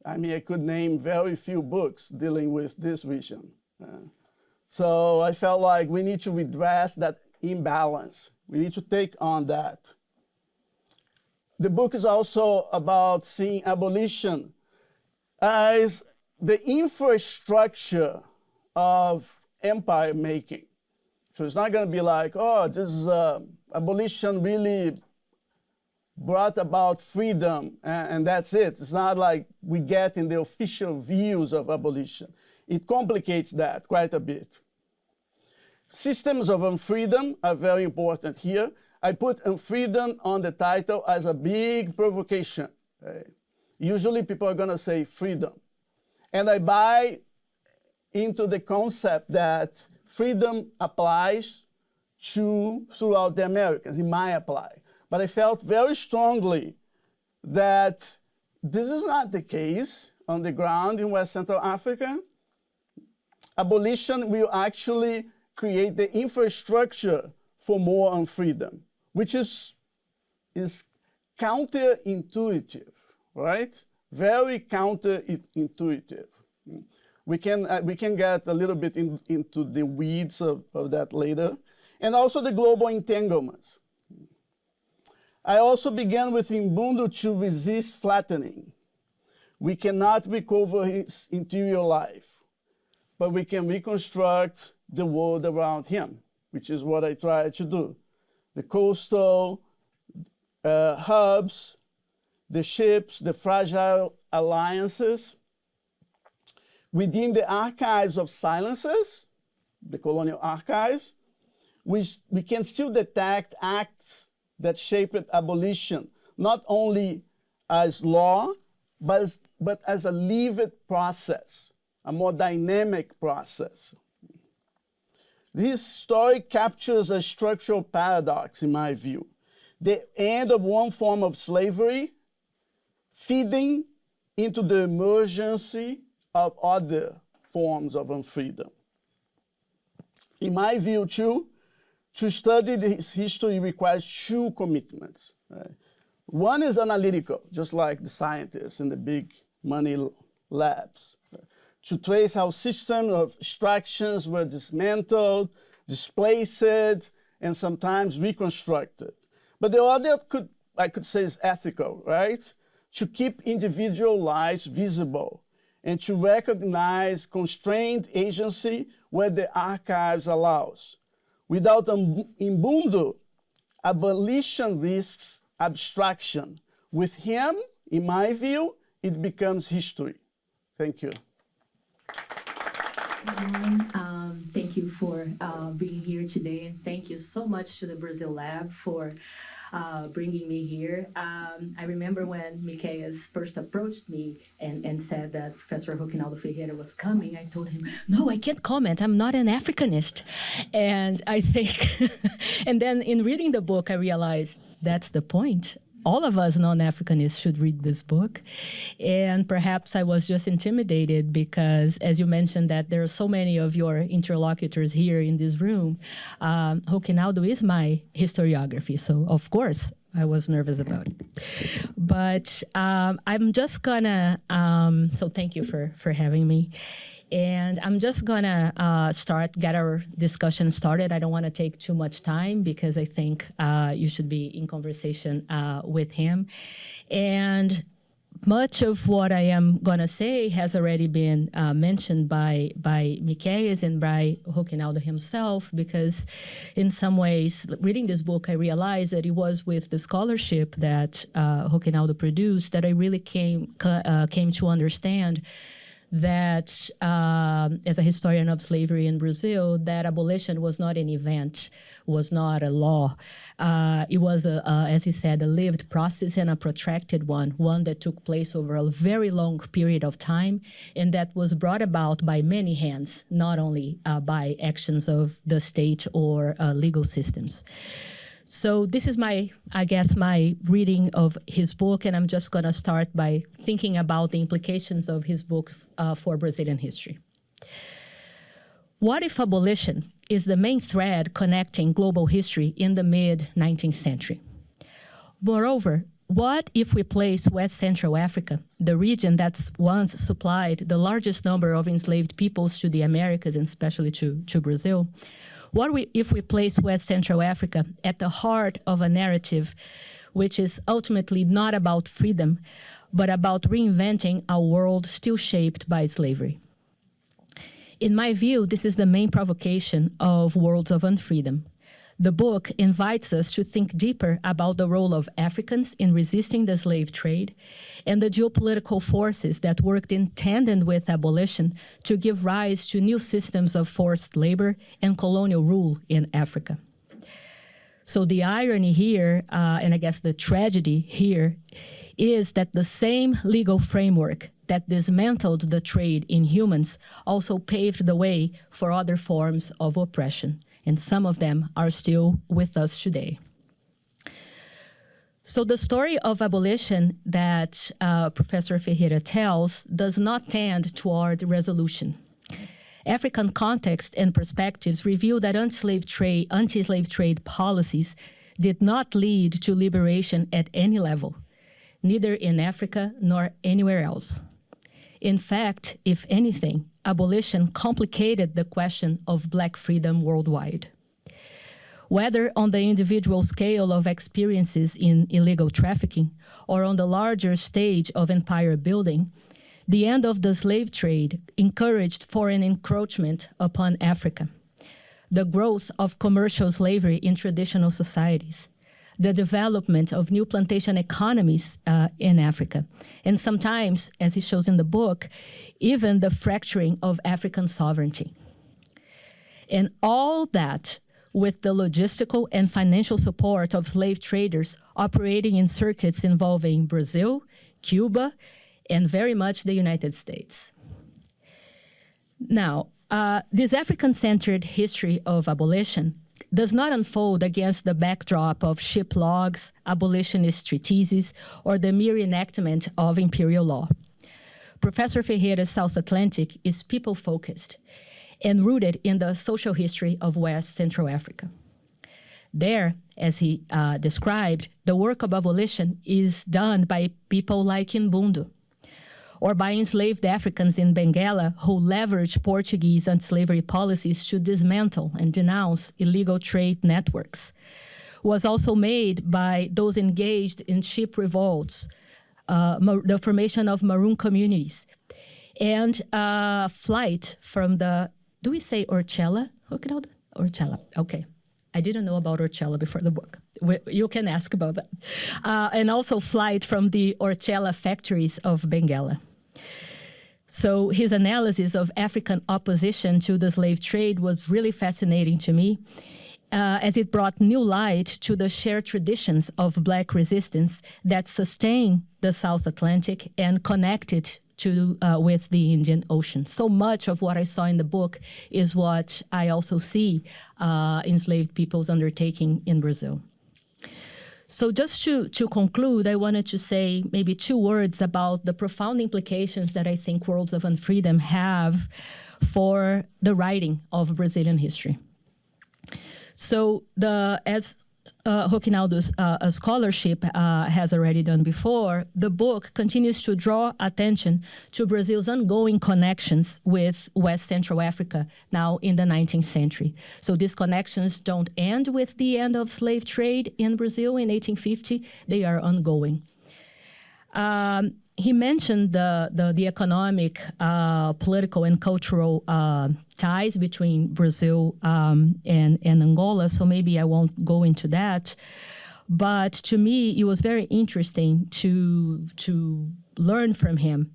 I could name very few books dealing with this region. So I felt like we need to redress that imbalance. We need to take on that. The book is also about seeing abolition as the infrastructure of empire making. So it's not going to be like, oh, this is abolition really brought about freedom and that's it. It's not like we get in the official views of abolition. It complicates that quite a bit. Systems of unfreedom are very important here. I put unfreedom on the title as a big provocation. Usually people are going to say freedom. And I buy into the concept that freedom applies throughout the Americas. It might apply. But I felt very strongly that this is not the case on the ground in West Central Africa. Abolition will actually create the infrastructure for more unfreedom, which is counterintuitive, right? Very counterintuitive. We can get a little bit into the weeds of that later. And also the global entanglements. I also began with Mbundu to resist flattening. We cannot recover his interior life, but we can reconstruct the world around him, which is what I try to do. The coastal hubs, the ships, the fragile alliances. Within the archives of silences, the colonial archives, we can still detect acts that shaped abolition, not only as law, but as a lived process, a more dynamic process. This story captures a structural paradox, in my view. The end of one form of slavery feeding into the emergency of other forms of unfreedom. In my view, too, to study this history requires two commitments. Right? One is analytical, just like the scientists in the big money labs. Right? To trace how systems of extractions were dismantled, displaced, and sometimes reconstructed. But the other, I could say, is ethical, right? To keep individual lives visible and to recognize constrained agency where the archives allows. Without Mbundu, abolition risks abstraction. With him, in my view, it becomes history. Thank you. Thank you for being here today, and thank you so much to the Brazil Lab for bringing me here. I remember when Michaelis first approached me and said that Professor Roquinaldo Ferreira was coming, I told him, no, I can't comment. I'm not an Africanist. And I think, and then in reading the book, I realized that's the point. All of us non-Africanists should read this book. And perhaps I was just intimidated because, as you mentioned, that there are so many of your interlocutors here in this room. Roquinaldo is my historiography, so of course I was nervous about it. But I'm just gonna, so thank you for having me. And I'm just gonna get our discussion started. I don't want to take too much time because I think you should be in conversation with him. And much of what I am gonna say has already been mentioned by Miqueias and by Roquinaldo himself, because in some ways, reading this book, I realized that it was with the scholarship that Roquinaldo produced that I really came to understand that as a historian of slavery in Brazil, that abolition was not an event, was not a law. It was, as he said, a lived process and a protracted one that took place over a very long period of time, and that was brought about by many hands, not only by actions of the state or legal systems. So this is my reading of his book, and I'm just going to start by thinking about the implications of his book for Brazilian history. What if abolition is the main thread connecting global history in the mid-19th century? Moreover, what if we place West Central Africa, the region that's once supplied the largest number of enslaved peoples to the Americas, and especially to Brazil, if we place West Central Africa at the heart of a narrative which is ultimately not about freedom, but about reinventing a world still shaped by slavery? In my view, this is the main provocation of Worlds of Unfreedom. The book invites us to think deeper about the role of Africans in resisting the slave trade and the geopolitical forces that worked in tandem with abolition to give rise to new systems of forced labor and colonial rule in Africa. So the irony here, and I guess the tragedy here, is that the same legal framework that dismantled the trade in humans also paved the way for other forms of oppression, and some of them are still with us today. So the story of abolition that Professor Ferreira tells does not tend toward resolution. African context and perspectives reveal that anti-slave trade policies did not lead to liberation at any level, neither in Africa nor anywhere else. In fact, if anything, abolition complicated the question of Black freedom worldwide. Whether on the individual scale of experiences in illegal trafficking or on the larger stage of empire building, the end of the slave trade encouraged foreign encroachment upon Africa, the growth of commercial slavery in traditional societies, the development of new plantation economies in Africa, and sometimes, as he shows in the book, even the fracturing of African sovereignty. And all that with the logistical and financial support of slave traders operating in circuits involving Brazil, Cuba, and very much the United States. Now, this African-centered history of abolition does not unfold against the backdrop of ship logs, abolitionist treatises, or the mere enactment of imperial law. Professor Ferreira's South Atlantic is people-focused and rooted in the social history of West Central Africa. There, as he described, the work of abolition is done by people like Mbundu, or by enslaved Africans in Benguela who leveraged Portuguese anti-slavery policies to dismantle and denounce illegal trade networks, was also made by those engaged in ship revolts, the formation of maroon communities, and flight from the, do we say Orchella? Orchella, okay. I didn't know about Orchella before the book. You can ask about that. And also flight from the Orchella factories of Benguela. So his analysis of African opposition to the slave trade was really fascinating to me, as it brought new light to the shared traditions of Black resistance that sustain the South Atlantic and connected with the Indian Ocean. So much of what I saw in the book is what I also see enslaved peoples undertaking in Brazil. So just to conclude, I wanted to say maybe 2 words about the profound implications that I think Worlds of Unfreedom have for the writing of Brazilian history. So as Roquinaldo's scholarship has already done before, the book continues to draw attention to Brazil's ongoing connections with West Central Africa now in the 19th century. So these connections don't end with the end of slave trade in Brazil in 1850, they are ongoing. He mentioned the economic, political, and cultural ties between Brazil and Angola, so maybe I won't go into that. But to me, it was very interesting to learn from him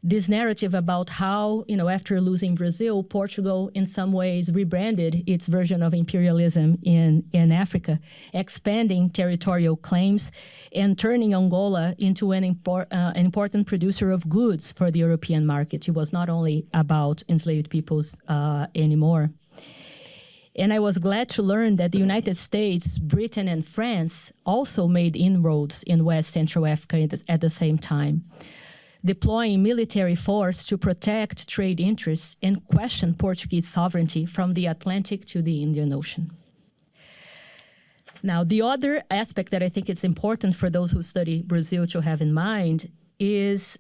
this narrative about how, after losing Brazil, Portugal in some ways rebranded its version of imperialism in Africa, expanding territorial claims and turning Angola into an important producer of goods for the European market. It was not only about enslaved peoples anymore. And I was glad to learn that the United States, Britain, and France also made inroads in West Central Africa at the same time, deploying military force to protect trade interests and question Portuguese sovereignty from the Atlantic to the Indian Ocean. Now, the other aspect that I think it's important for those who study Brazil to have in mind is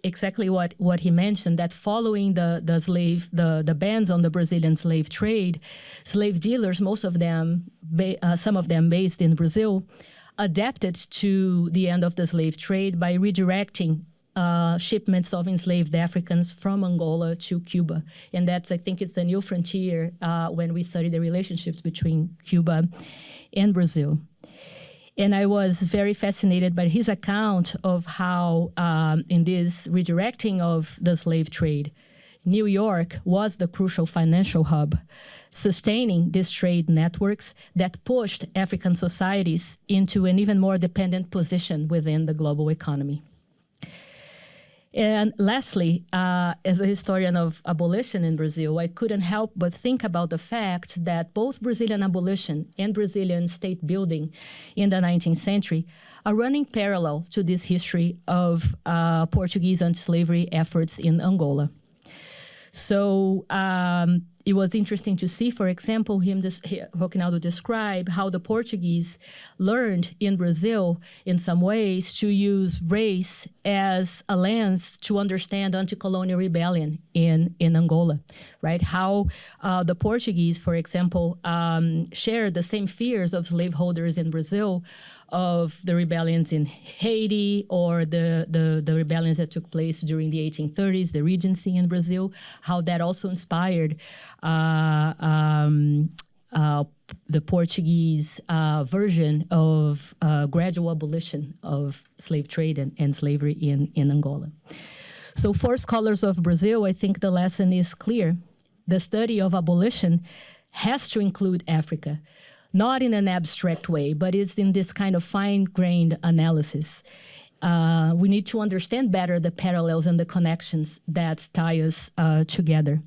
exactly what he mentioned, that following the bans on the Brazilian slave trade, slave dealers, most of them, some of them based in Brazil, adapted to the end of the slave trade by redirecting shipments of enslaved Africans from Angola to Cuba. And that's, I think, it's the new frontier when we study the relationships between Cuba and Brazil. And I was very fascinated by his account of how, in this redirecting of the slave trade, New York was the crucial financial hub, sustaining these trade networks that pushed African societies into an even more dependent position within the global economy. And lastly, as a historian of abolition in Brazil, I couldn't help but think about the fact that both Brazilian abolition and Brazilian state building in the 19th century are running parallel to this history of Portuguese anti-slavery efforts in Angola. So it was interesting to see, for example, Roquinaldo describe how the Portuguese learned in Brazil, in some ways, to use race as a lens to understand anti-colonial rebellion in Angola, right? How the Portuguese, for example, shared the same fears of slaveholders in Brazil of the rebellions in Haiti or the rebellions that took place during the 1830s, the Regency in Brazil, how that also inspired the Portuguese version of gradual abolition of slave trade and slavery in Angola. So for scholars of Brazil, I think the lesson is clear. The study of abolition has to include Africa, not in an abstract way, but it's in this kind of fine-grained analysis. We need to understand better the parallels and the connections that tie us together.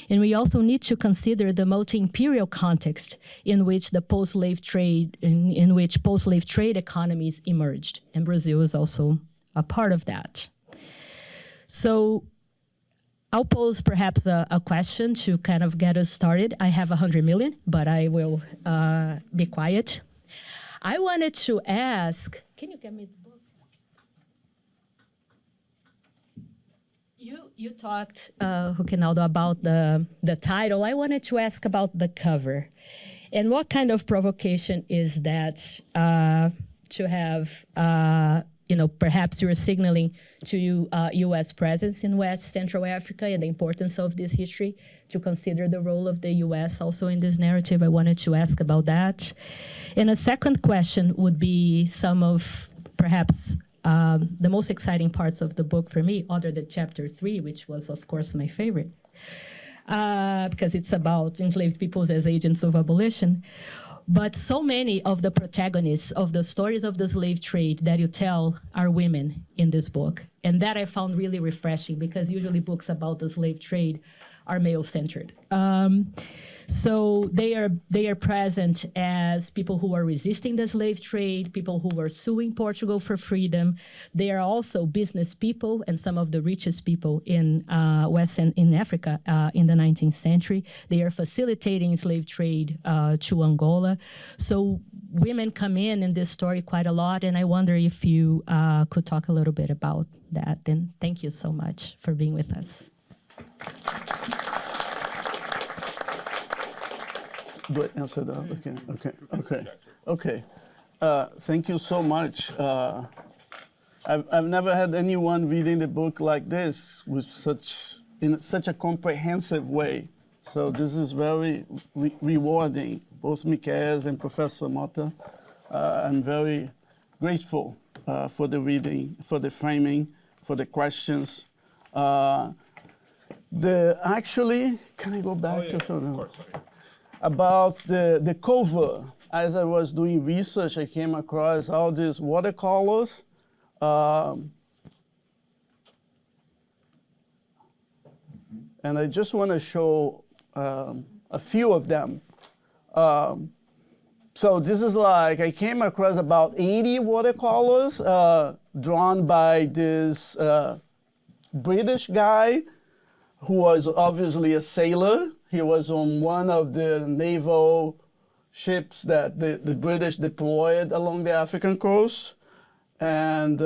And we also need to consider the multi-imperial context in which the post-slave trade, in which post-slave trade economies emerged. And Brazil is also a part of that. So I'll pose perhaps a question to kind of get us started. I have 100 million, but I will be quiet. I wanted to ask, can you get me the book? You talked, Roquinaldo, about the title. I wanted to ask about the cover. And what kind of provocation is that to have, perhaps you're signaling to U.S. presence in West Central Africa and the importance of this history, to consider the role of the U.S. also in this narrative. I wanted to ask about that. And a second question would be some of perhaps the most exciting parts of the book for me, other than chapter 3, which was, of course, my favorite, because it's about enslaved peoples as agents of abolition. But so many of the protagonists of the stories of the slave trade that you tell are women in this book. And that I found really refreshing, because usually books about the slave trade are male-centered. So they are present as people who are resisting the slave trade, people who are suing Portugal for freedom. They are also business people and some of the richest people in in Africa in the 19th century. They are facilitating slave trade to Angola. So women come in this story quite a lot, and I wonder if you could talk a little bit about that. And thank you so much for being with us. Do I answer that? Okay. Thank you so much. I've never had anyone reading the book like this with in such a comprehensive way. So this is very rewarding, both Miqueias and Professor Mota. I'm very grateful for the reading, for the framing, for the questions. Actually, can I go back to something? About the cover? As I was doing research, I came across all these watercolors. And I just want to show a few of them. So this is like, I came across about 80 watercolors drawn by this British guy who was obviously a sailor. He was on one of the naval ships that the British deployed along the African coast. And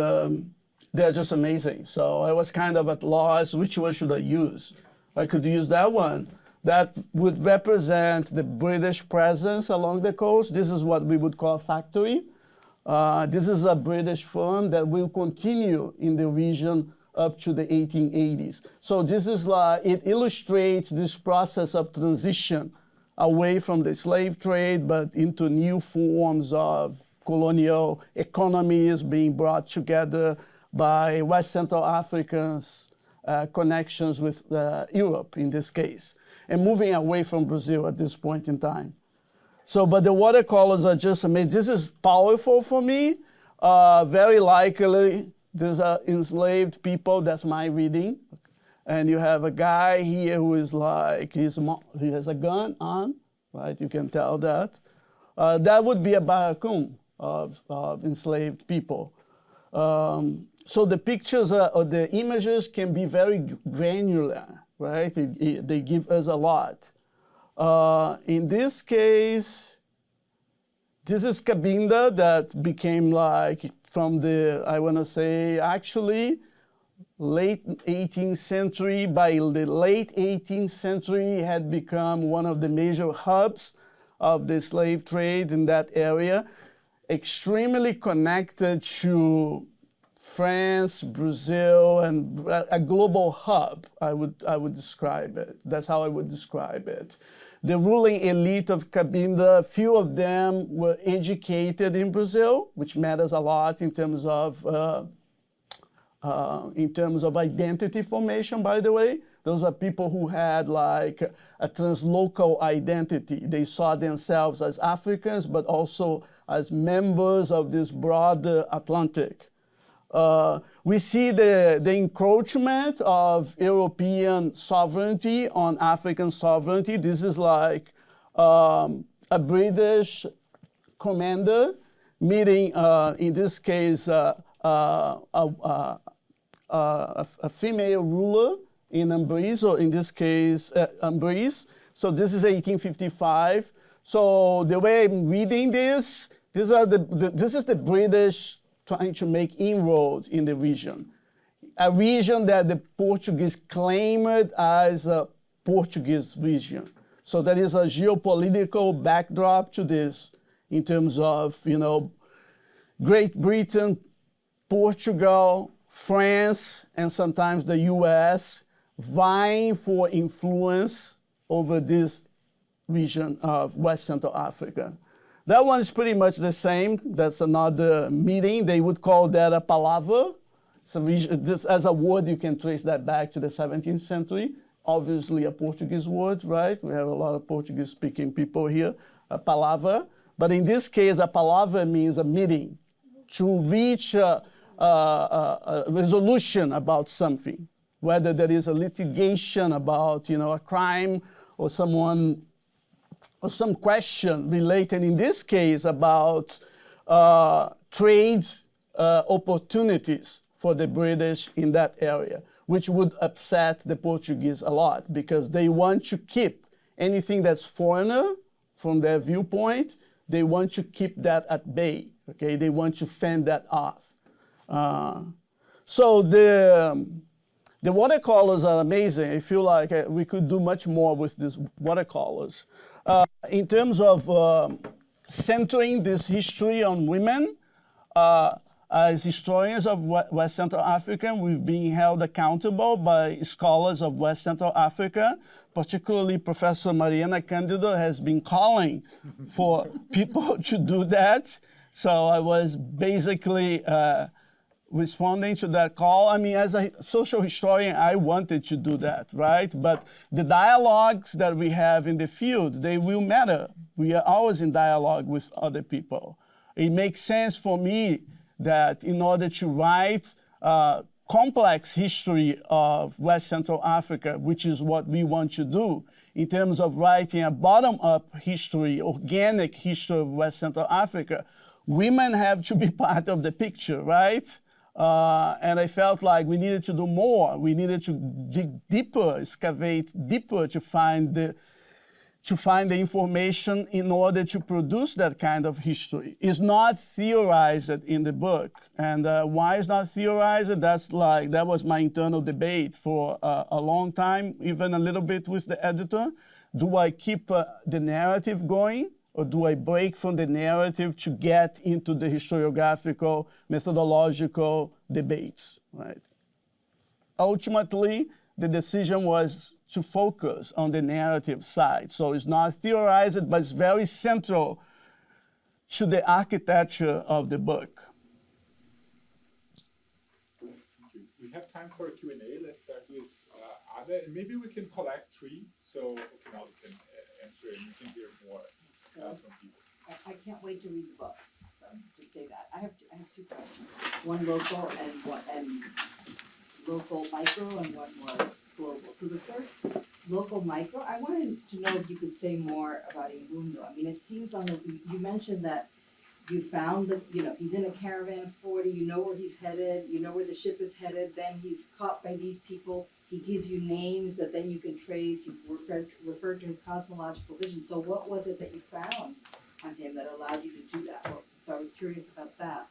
they're just amazing. So I was kind of at loss, which one should I use? I could use that one. That would represent the British presence along the coast. This is what we would call a factory. This is a British firm that will continue in the region up to the 1880s. So this is like, it illustrates this process of transition away from the slave trade, but into new forms of colonial economies being brought together by West Central Africans' connections with Europe in this case, and moving away from Brazil at this point in time. So, but the watercolors are just amazing. This is powerful for me. Very likely, these are enslaved people. That's my reading. And you have a guy here who is like, he has a gun on, right? You can tell that. That would be a barracoon of enslaved people. So the pictures or the images can be very granular, right? They give us a lot. In this case, this is Cabinda that became like from the, I want to say, actually, late 18th century. By the late 18th century, had become one of the major hubs of the slave trade in that area, extremely connected to France, Brazil, and a global hub, I would describe it. That's how I would describe it. The ruling elite of Cabinda, few of them were educated in Brazil, which matters a lot in terms of identity formation, by the way. Those are people who had like a translocal identity. They saw themselves as Africans, but also as members of this broader Atlantic. We see the encroachment of European sovereignty on African sovereignty. This is like a British commander meeting, in this case, a female ruler in Ambrise, or in this case, Ambrise. So this is 1855. So the way I'm reading this, this is the British trying to make inroads in the region. A region that the Portuguese claimed as a Portuguese region. So there is a geopolitical backdrop to this in terms of, Great Britain, Portugal, France, and sometimes the US vying for influence over this region of West Central Africa. That one is pretty much the same. That's another meeting. They would call that a palavra. So this, as a word, you can trace that back to the 17th century. Obviously a Portuguese word, right? We have a lot of Portuguese-speaking people here, a palavra. But in this case, a palavra means a meeting to reach a resolution about something, whether there is a litigation about, a crime or someone or some question related, in this case, about trade opportunities for the British in that area, which would upset the Portuguese a lot because they want to keep anything that's foreigner from their viewpoint. they want to keep that at bay. Okay, they want to fend that off. So the watercolors are amazing. I feel like we could do much more with these watercolors. In terms of centering this history on women, as historians of West Central Africa, we've been held accountable by scholars of West Central Africa, particularly Professor Mariana Cândido has been calling for people to do that. So I was basically responding to that call. I mean, as a social historian, I wanted to do that, right? But the dialogues that we have in the field, they will matter. We are always in dialogue with other people. It makes sense for me that in order to write complex history of West Central Africa, which is what we want to do, in terms of writing a bottom-up history, organic history of West Central Africa, women have to be part of the picture, right? And I felt like we needed to do more. We needed to dig deeper, excavate deeper to find the information in order to produce that kind of history. It's not theorized in the book. And why it's not theorized? That was my internal debate for a long time, even a little bit with the editor. Do I keep the narrative going? Or do I break from the narrative to get into the historiographical, methodological debates, right? Ultimately, the decision was to focus on the narrative side. So it's not theorized, but it's very central to the architecture of the book. We have time for a Q&A. Let's start with Ada, and maybe we can collect three, so Roquinaldo can answer and you can hear more from people. I can't wait to read the book, so to say that. I have two questions. One local and local micro and one more global. So the first, local micro, I wanted to know if you could say more about Imbundo. I mean, it seems you mentioned that you found he's in a caravan of 40, you know where he's headed, you know where the ship is headed, then he's caught by these people, he gives you names that then you can trace, you referred to his cosmological vision. So what was it that you found on him that allowed you to do that? So I was curious about that.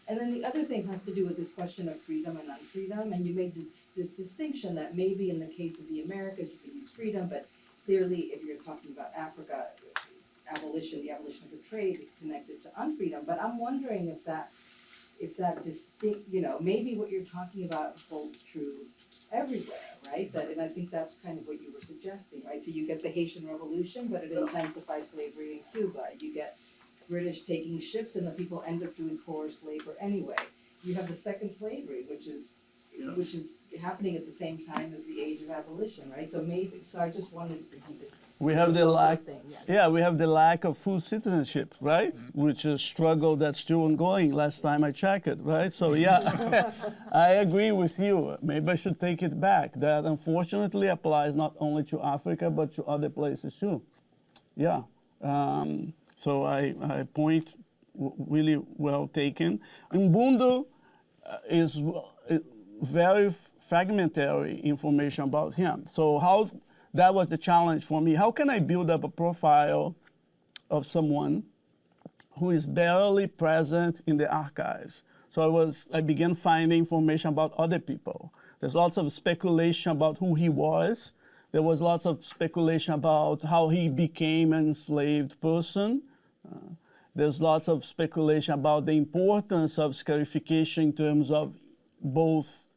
And then the other thing has to do with this question of freedom and unfreedom, and you made this distinction that maybe in the case of the Americas you can use freedom, but clearly if you're talking about Africa, the abolition of the trade is connected to unfreedom. But I'm wondering if that distinct, maybe what you're talking about holds true everywhere, right? And I think that's kind of what you were suggesting, right? So you get the Haitian Revolution, but it intensifies slavery in Cuba. You get British taking ships, and the people end up doing coerced labor anyway. You have the second slavery, which is happening at the same time as the age of abolition, right? So I just wondered if you could. We have the lack. Yeah, we have the lack of full citizenship, right? Which is a struggle that's still ongoing. Last time I checked it, right? So yeah, I agree with you. Maybe I should take it back. That unfortunately applies not only to Africa but to other places too. Yeah. So I point really well taken. Imbundo is very fragmentary information about him. So that was the challenge for me. How can I build up a profile of someone who is barely present in the archives? So I began finding information about other people. There's lots of speculation about who he was. There was lots of speculation about how he became an enslaved person. There's lots of speculation about the importance of scarification in terms of both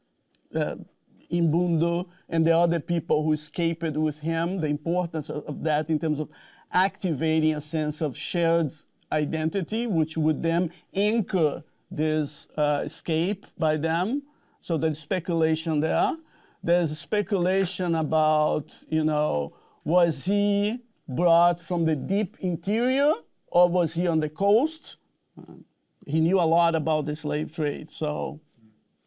Imbundo and the other people who escaped with him, the importance of that in terms of activating a sense of shared identity, which would then anchor this escape by them. So there's speculation there. There's speculation about, was he brought from the deep interior or was he on the coast? He knew a lot about the slave trade, so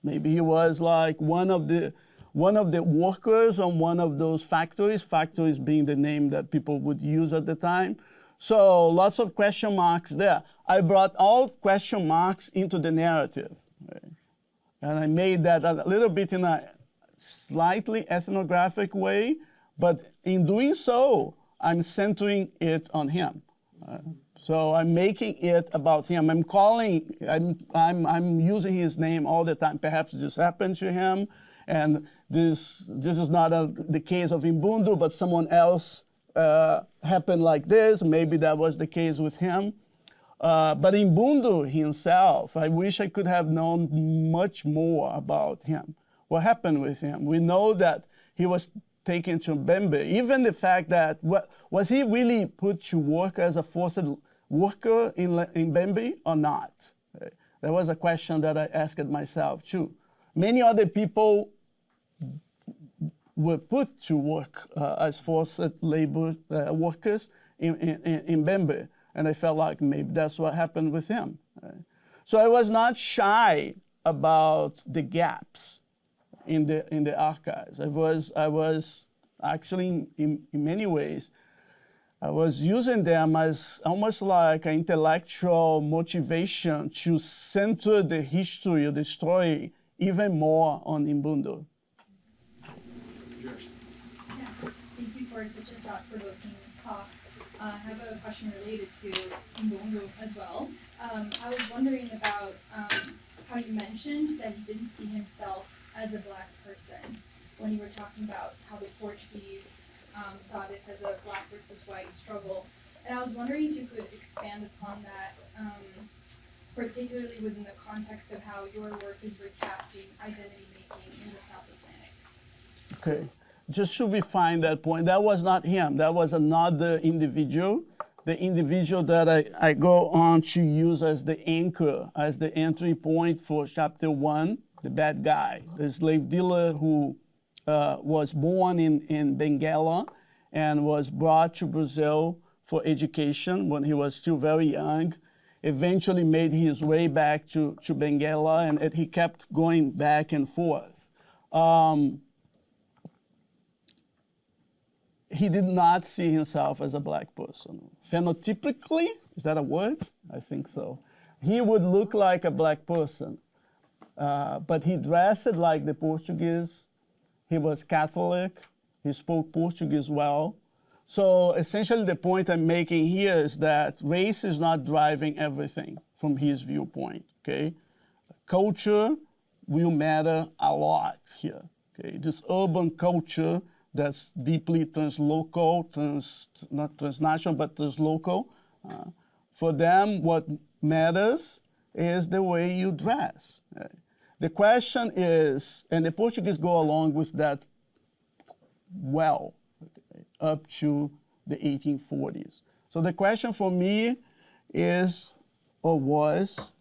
maybe he was like one of the workers on one of those factories being the name that people would use at the time. So lots of question marks there. I brought all question marks into the narrative. Right? And I made that a little bit in a slightly ethnographic way, but in doing so, I'm centering it on him. So I'm making it about him. I'm using his name all the time. Perhaps this happened to him, and this is not the case of Imbundu, but someone else happened like this. Maybe that was the case with him. But Imbundu himself, I wish I could have known much more about him. What happened with him? We know that he was taken to Mbembe. Even the fact that, was he really put to work as a forced worker in Mbembe or not? That was a question that I asked myself too. Many other people were put to work as forced labor workers in Mbembe. And I felt like maybe that's what happened with him. So I was not shy about the gaps in the archives. I was actually, in many ways, I was using them as almost like an intellectual motivation to center the history of the story even more on Imbundu. Yes, thank you for such a thought-provoking talk. I have a question related to Imbundu as well. I was wondering about how you mentioned that he didn't see himself as a black person when you were talking about how the Portuguese saw this as a black versus white struggle. And I was wondering if you could expand upon that, particularly within the context of how your work is recasting identity making in the South Atlantic. Okay. Just to refine that point, that was not him. That was another individual. The individual that I go on to use as the anchor, as the entry point for chapter 1, the bad guy, the slave dealer who was born in Benguela and was brought to Brazil for education when he was still very young, eventually made his way back to Benguela, and he kept going back and forth. He did not see himself as a black person. Phenotypically, is that a word? I think so. He would look like a black person, but he dressed like the Portuguese. He was Catholic. He spoke Portuguese well. So essentially the point I'm making here is that race is not driving everything from his viewpoint, okay? Culture will matter a lot here, okay? This urban culture that's deeply translocal, not transnational, but translocal. For them, what matters is the way you dress. The question is, and the Portuguese go along with that well, up to the 1840s. So the question for me is, or was,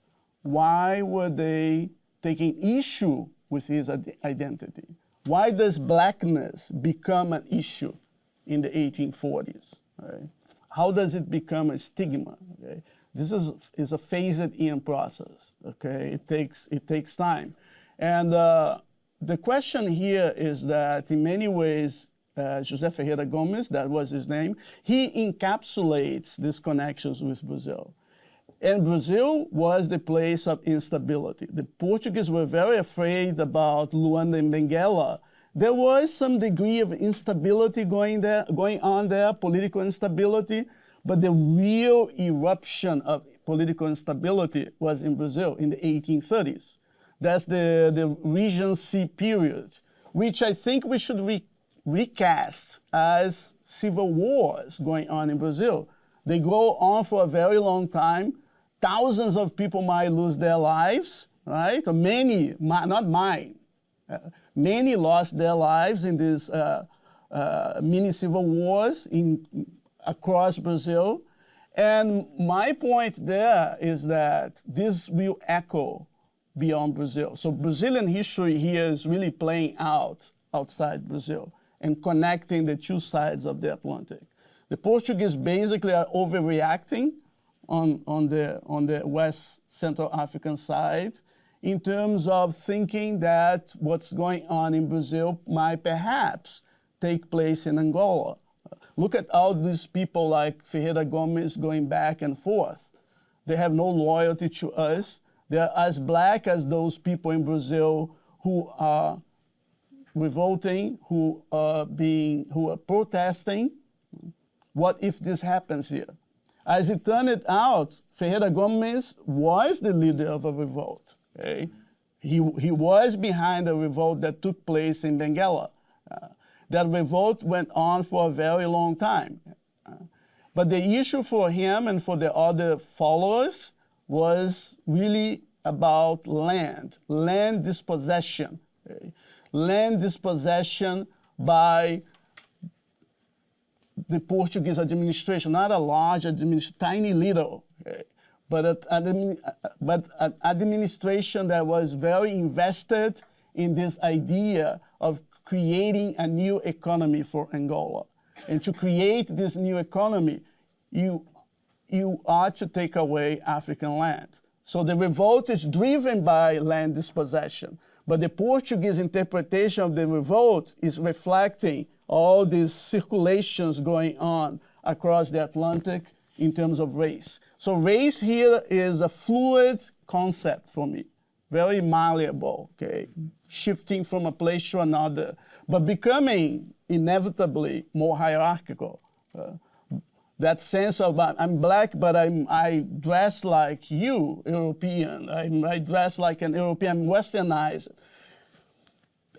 why were they taking issue with his identity? Why does blackness become an issue in the 1840s? Right? How does it become a stigma? Okay? This is a phased-in process. Okay, it takes time, and the question here is that in many ways, José Ferreira Gomes, that was his name, he encapsulates these connections with Brazil. And Brazil was the place of instability. The Portuguese were very afraid about Luanda and Benguela. There was some degree of instability going on there, political instability, but the real eruption of political instability was in Brazil in the 1830s. That's the Regency period, which I think we should recast as civil wars going on in Brazil. They go on for a very long time. Thousands of people might lose their lives, right? Or many, not mine. Many lost their lives in these mini civil wars across Brazil. And my point there is that this will echo beyond Brazil. So Brazilian history here is really playing out outside Brazil and connecting the two sides of the Atlantic. The Portuguese basically are overreacting on the West Central African side in terms of thinking that what's going on in Brazil might perhaps take place in Angola. Look at all these people like Ferreira Gomes going back and forth. They have no loyalty to us. They're as black as those people in Brazil who are revolting, who are protesting. What if this happens here? As it turned out, Ferreira Gomes was the leader of a revolt. Okay? He was behind a revolt that took place in Benguela. That revolt went on for a very long time. But the issue for him and for the other followers was really about land dispossession. Okay? Land dispossession by the Portuguese administration, not a large administration, tiny little, okay? but an administration that was very invested in this idea of creating a new economy for Angola. And to create this new economy, you ought to take away African land. So the revolt is driven by land dispossession. But the Portuguese interpretation of the revolt is reflecting all these circulations going on across the Atlantic in terms of race. So race here is a fluid concept for me, very malleable, okay, shifting from a place to another, but becoming inevitably more hierarchical. That sense of I'm black, but I dress like you, European. I dress like an European, westernized.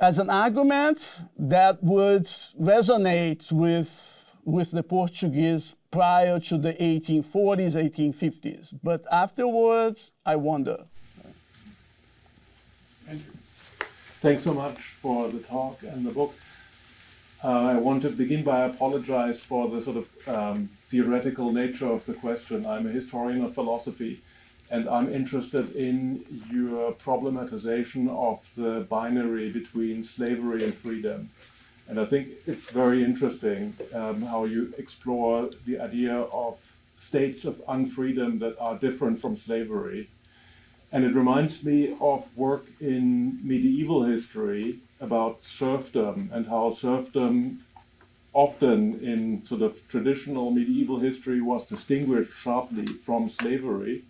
As an argument that would resonate with the Portuguese prior to the 1840s, 1850s. But afterwards, I wonder. Thanks so much for the talk and the book. I want to begin by apologize for the sort of theoretical nature of the question. I'm a historian of philosophy, and I'm interested in your problematization of the binary between slavery and freedom. And I think it's very interesting how you explore the idea of states of unfreedom that are different from slavery. And it reminds me of work in medieval history about serfdom and how serfdom often in sort of traditional medieval history was distinguished sharply from slavery.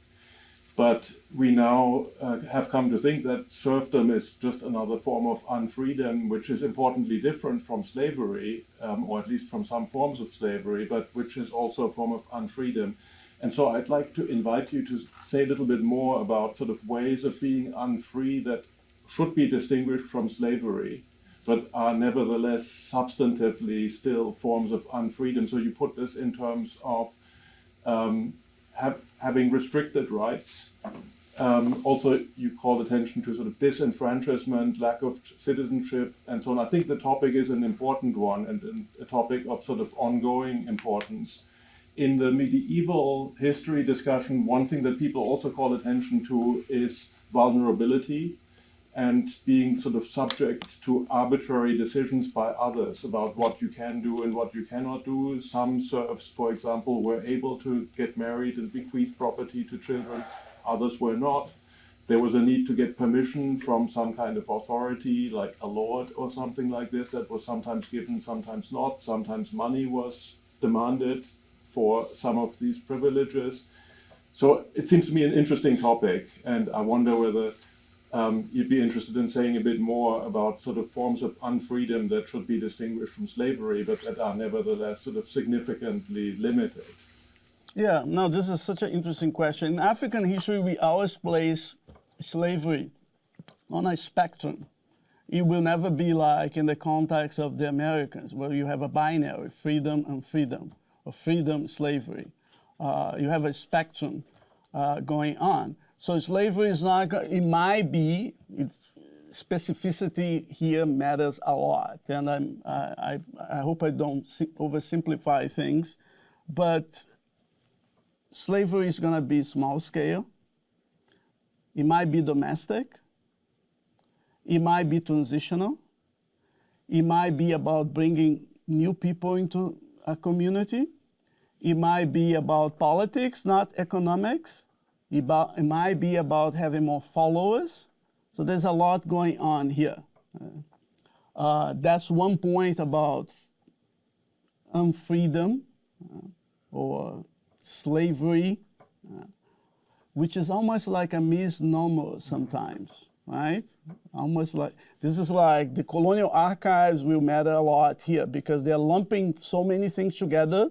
But we now have come to think that serfdom is just another form of unfreedom, which is importantly different from slavery, or at least from some forms of slavery, but which is also a form of unfreedom. And so I'd like to invite you to say a little bit more about sort of ways of being unfree that should be distinguished from slavery, but are nevertheless substantively still forms of unfreedom. So you put this in terms of having restricted rights. Also, you called attention to sort of disenfranchisement, lack of citizenship, and so on. I think the topic is an important one and a topic of sort of ongoing importance. In the medieval history discussion, one thing that people also call attention to is vulnerability and being sort of subject to arbitrary decisions by others about what you can do and what you cannot do. Some serfs, for example, were able to get married and bequeath property to children. Others were not. There was a need to get permission from some kind of authority, like a lord or something like this, that was sometimes given, sometimes not. Sometimes money was demanded for some of these privileges. So it seems to me an interesting topic, and I wonder whether you'd be interested in saying a bit more about sort of forms of unfreedom that should be distinguished from slavery, but that are nevertheless sort of significantly limited. Yeah, no, this is such an interesting question. In African history, we always place slavery on a spectrum. It will never be like in the context of the Americans, where you have a binary, freedom and freedom, or freedom, slavery. You have a spectrum going on. So slavery is not, it might be, it's, specificity here matters a lot. And I hope I don't oversimplify things, but slavery is going to be small scale. It might be domestic. It might be transitional. It might be about bringing new people into a community. It might be about politics, not economics. It might be about having more followers. So there's a lot going on here. That's one point about unfreedom or slavery, which is almost like a misnomer sometimes, right? Almost like, this is like the colonial archives will matter a lot here because they're lumping so many things together.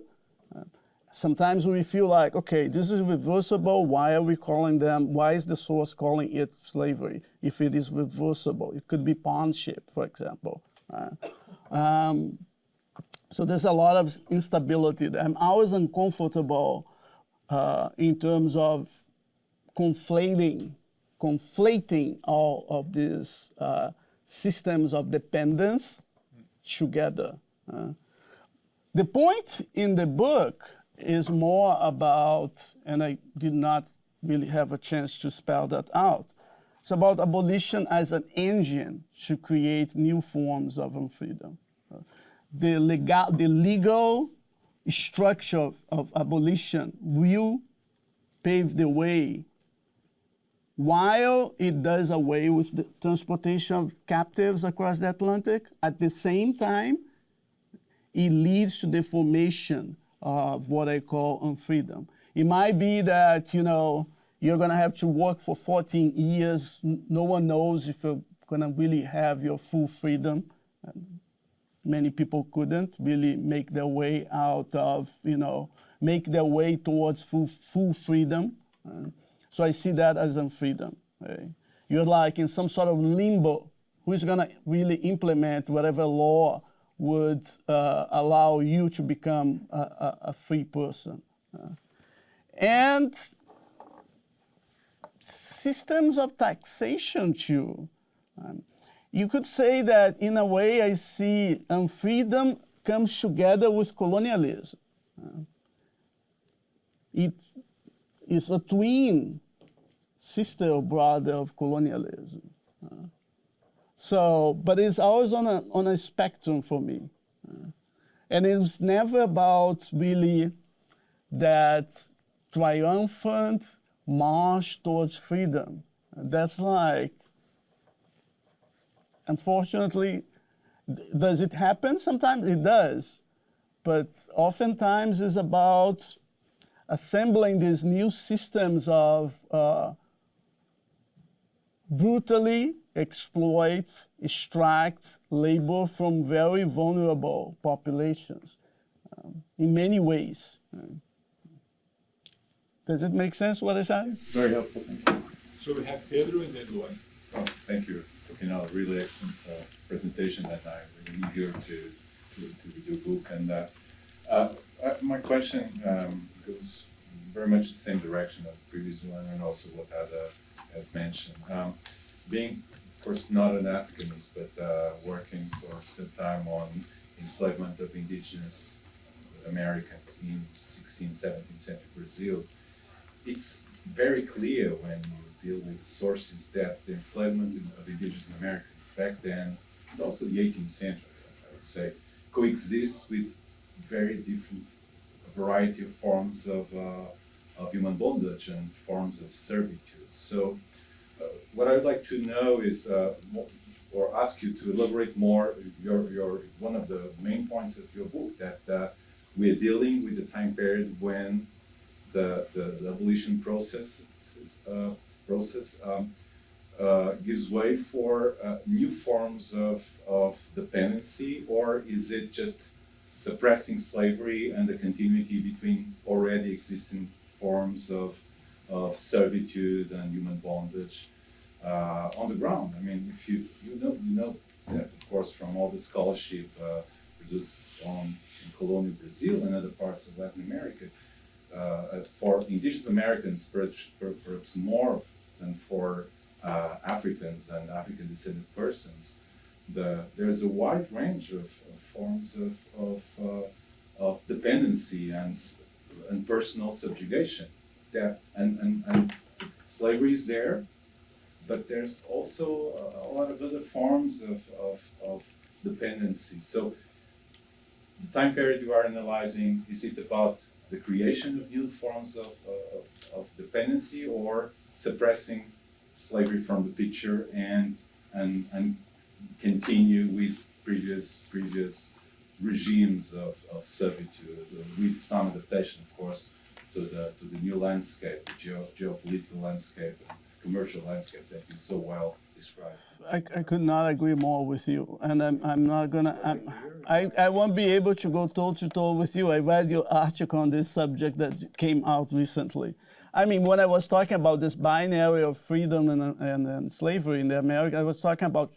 sometimes we feel like, okay, this is reversible. Why are we calling them? Why is the source calling it slavery if it is reversible? It could be pawnship, for example. So there's a lot of instability. I'm always uncomfortable in terms of conflating all of these systems of dependence together. The point in the book is more about, and I did not really have a chance to spell that out, it's about abolition as an engine to create new forms of unfreedom. The legal structure of abolition will pave the way while it does away with the transportation of captives across the Atlantic. At the same time, it leads to the formation of what I call unfreedom. It might be that, you're going to have to work for 14 years. No one knows if you're going to really have your full freedom. Many people couldn't really make their way out of, make their way towards full freedom. So I see that as unfreedom. Right? You're like in some sort of limbo. Who's going to really implement whatever law would allow you to become a free person? And systems of taxation too. You could say that in a way I see unfreedom comes together with colonialism. It is a twin sister or brother of colonialism. But it's always on a spectrum for me. And it's never about really that triumphant march towards freedom. That's like, unfortunately, does it happen? Sometimes it does. But oftentimes it's about assembling these new systems of brutally exploit, extract labor from very vulnerable populations in many ways. Does it make sense what I said? Very helpful, thank you. So we have Pedro and then Luan. Oh, thank you, Roquinaldo. Really excellent presentation that night. Really eager to read your book. And my question goes very much the same direction as the previous one, and also what Ada has mentioned. Being, of course, not an Africanist, but working for some time on enslavement of indigenous Americans in 16th, 17th century Brazil, it's very clear when you deal with sources that the enslavement of indigenous Americans back then, and also the 18th century, I would say, coexists with very different variety of forms of human bondage and forms of servitude. So what I would like to know is, or ask you to elaborate more, your one of the main points of your book, that we're dealing with the time period when the abolition process gives way for new forms of dependency, or is it just suppressing slavery and the continuity between already existing forms of servitude and human bondage on the ground? I mean, if you know that, of course, from all the scholarship produced in colonial Brazil and other parts of Latin America, for indigenous Americans, perhaps more than for Africans and African descended persons, there's a wide range of forms of dependency and personal subjugation. And slavery is there, but there's also a lot of other forms of dependency. So the time period you are analyzing, is it about the creation of new forms of dependency, or suppressing slavery from the picture and continue with previous regimes of servitude, with some adaptation, of course, to the new landscape, the geopolitical landscape and commercial landscape that you so well described. I could not agree more with you, and I'm not gonna. I won't be able to go toe to toe with you. I read your article on this subject that came out recently. I mean, when I was talking about this binary of freedom and slavery in the America, I was talking about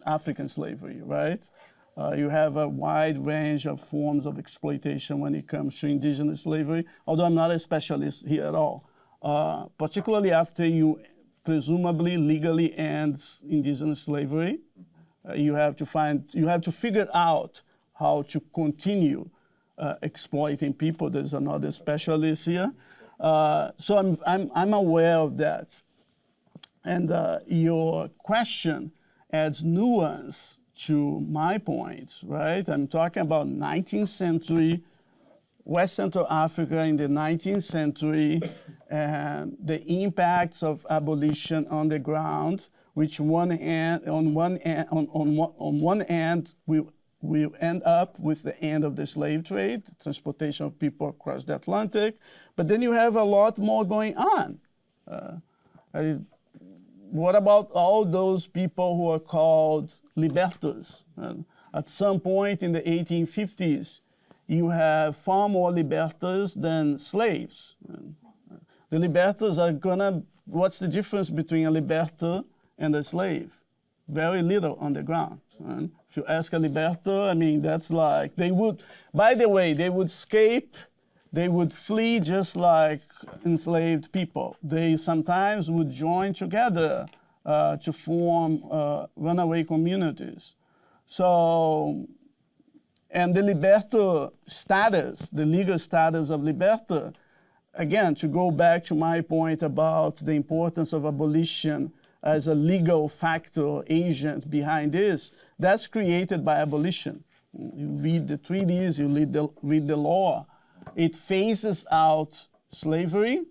African slavery, right? You have a wide range of forms of exploitation when it comes to indigenous slavery, although I'm not a specialist here at all. Particularly after you presumably legally ends indigenous slavery, you have to figure out how to continue exploiting people. There's another specialist here. So I'm aware of that. And your question adds nuance to my point, right? I'm talking about 19th century, West Central Africa in the 19th century, and the impacts of abolition on the ground, which on one end we end up with the end of the slave trade, transportation of people across the Atlantic, but then you have a lot more going on. What about all those people who are called libertos? At some point in the 1850s, you have far more libertos than slaves. The libertos are gonna, what's the difference between a liberto and a slave? Very little on the ground. Right? If you ask a liberto, I mean, that's like, they would, by the way, they would escape, they would flee just like enslaved people. They sometimes would join together to form runaway communities. So, and the liberto status, the legal status of liberto, again, to go back to my point about the importance of abolition as a legal factor, agent behind this, that's created by abolition. You read the treaties, you read the law. It phases out slavery,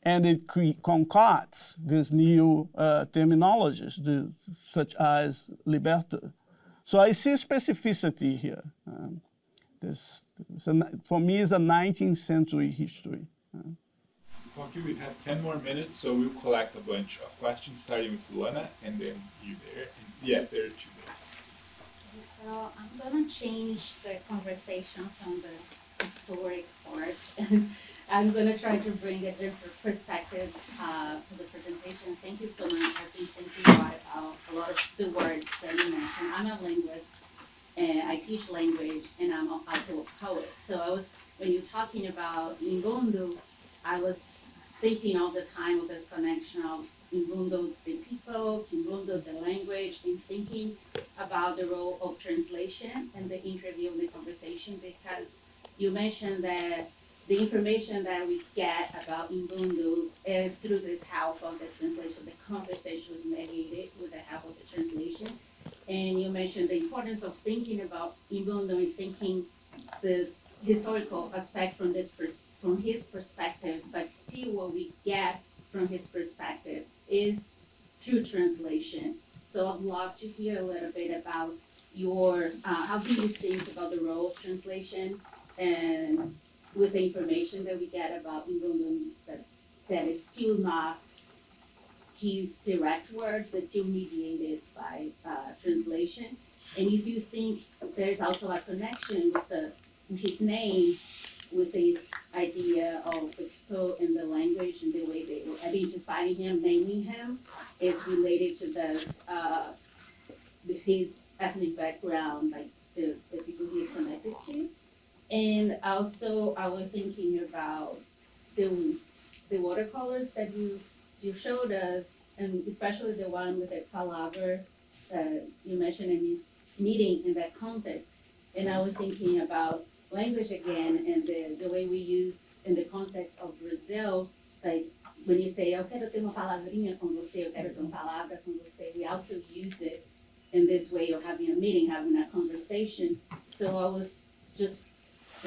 and it concocts these new terminologies, such as liberto. So I see specificity here. For me, it's a 19th century history. Okay, we have 10 more minutes, so we'll collect a bunch of questions, starting with Luana, and then you there. And yeah, there are two there. So I'm gonna change the conversation from the historic part. I'm gonna try to bring a different perspective to the presentation. Thank you so much. I've been thinking about a lot of the words that you mentioned. I'm a linguist, and I teach language, and I'm also a poet. So when you're talking about Ingondo, I was thinking all the time of this connection of Ingondo, the people, Ingondo, the language, and thinking about the role of translation and the interview and the conversation, because you mentioned that the information that we get about Ingondo is through this help of the translation. The conversation was mediated with the help of the translation. And you mentioned the importance of thinking about Ingondo and thinking this historical aspect from his perspective, but still what we get from his perspective is through translation. So I'd love to hear a little bit about how do you think about the role of translation, and with the information that we get about Ingondo, that is still not his direct words, it's still mediated by translation. And if you think there's also a connection with his name, with this idea of the people and the language and the way they were identifying him, naming him, is related to this, his ethnic background, like the people he is connected to. And also, I was thinking about the watercolors that you showed us, and especially the one with the palaver that you mentioned in meeting in that context. And I was thinking about language again, and the way we use in the context of Brazil, like when you say, eu quero ter uma palavrinha com você, eu quero ter uma palavra com você, we also use it in this way of having a meeting, having a conversation. So I was just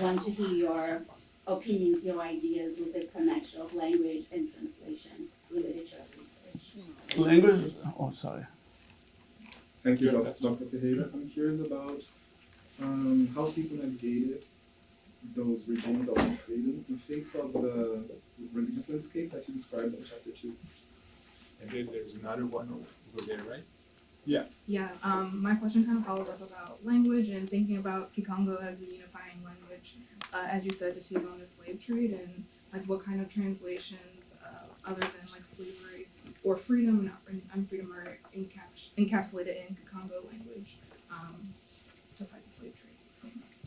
want to hear your opinions, your ideas with this connection of language and translation related to research. Language, sorry. Thank you, Dr. Ferreira. I'm curious about how people navigated those regimes of Unfreedom in face of the religious landscape that you described in chapter 2. And then there's another one over there, right? Yeah. Yeah, my question kind of follows up about language and thinking about Kikongo as a unifying language, as you said, to take on the slave trade, and like what kind of translations other than like slavery or freedom and unfreedom are encapsulated in Kikongo language to fight the slave trade. Thanks.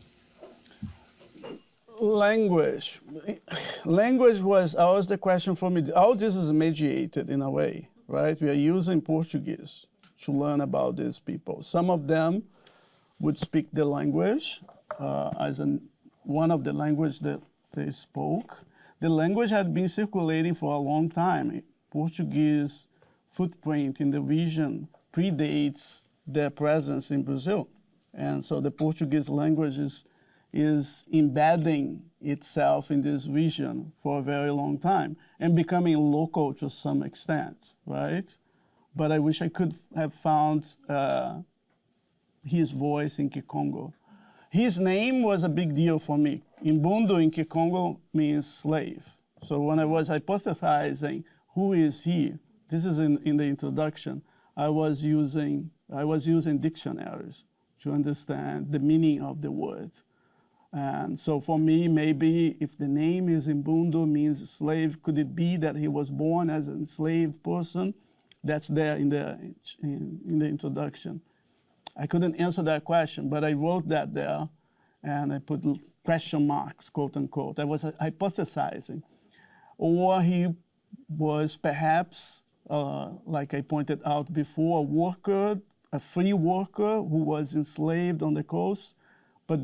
Language was always the question for me. All this is mediated in a way, right? We are using Portuguese to learn about these people. Some of them would speak the language as one of the languages that they spoke. The language had been circulating for a long time. Portuguese footprint in the region predates their presence in Brazil. And so the Portuguese language is embedding itself in this region for a very long time and becoming local to some extent, right? But I wish I could have found his voice in Kikongo. His name was a big deal for me. Imbundo in Kikongo means slave. So when I was hypothesizing who is he, this is in the introduction, I was using dictionaries to understand the meaning of the word. And so for me, maybe if the name is Imbundo means slave, could it be that he was born as an enslaved person? That's there in the introduction. I couldn't answer that question, but I wrote that there, and I put question marks, quote unquote. I was hypothesizing. Or he was perhaps, like I pointed out before, a worker, a free worker who was enslaved on the coast, but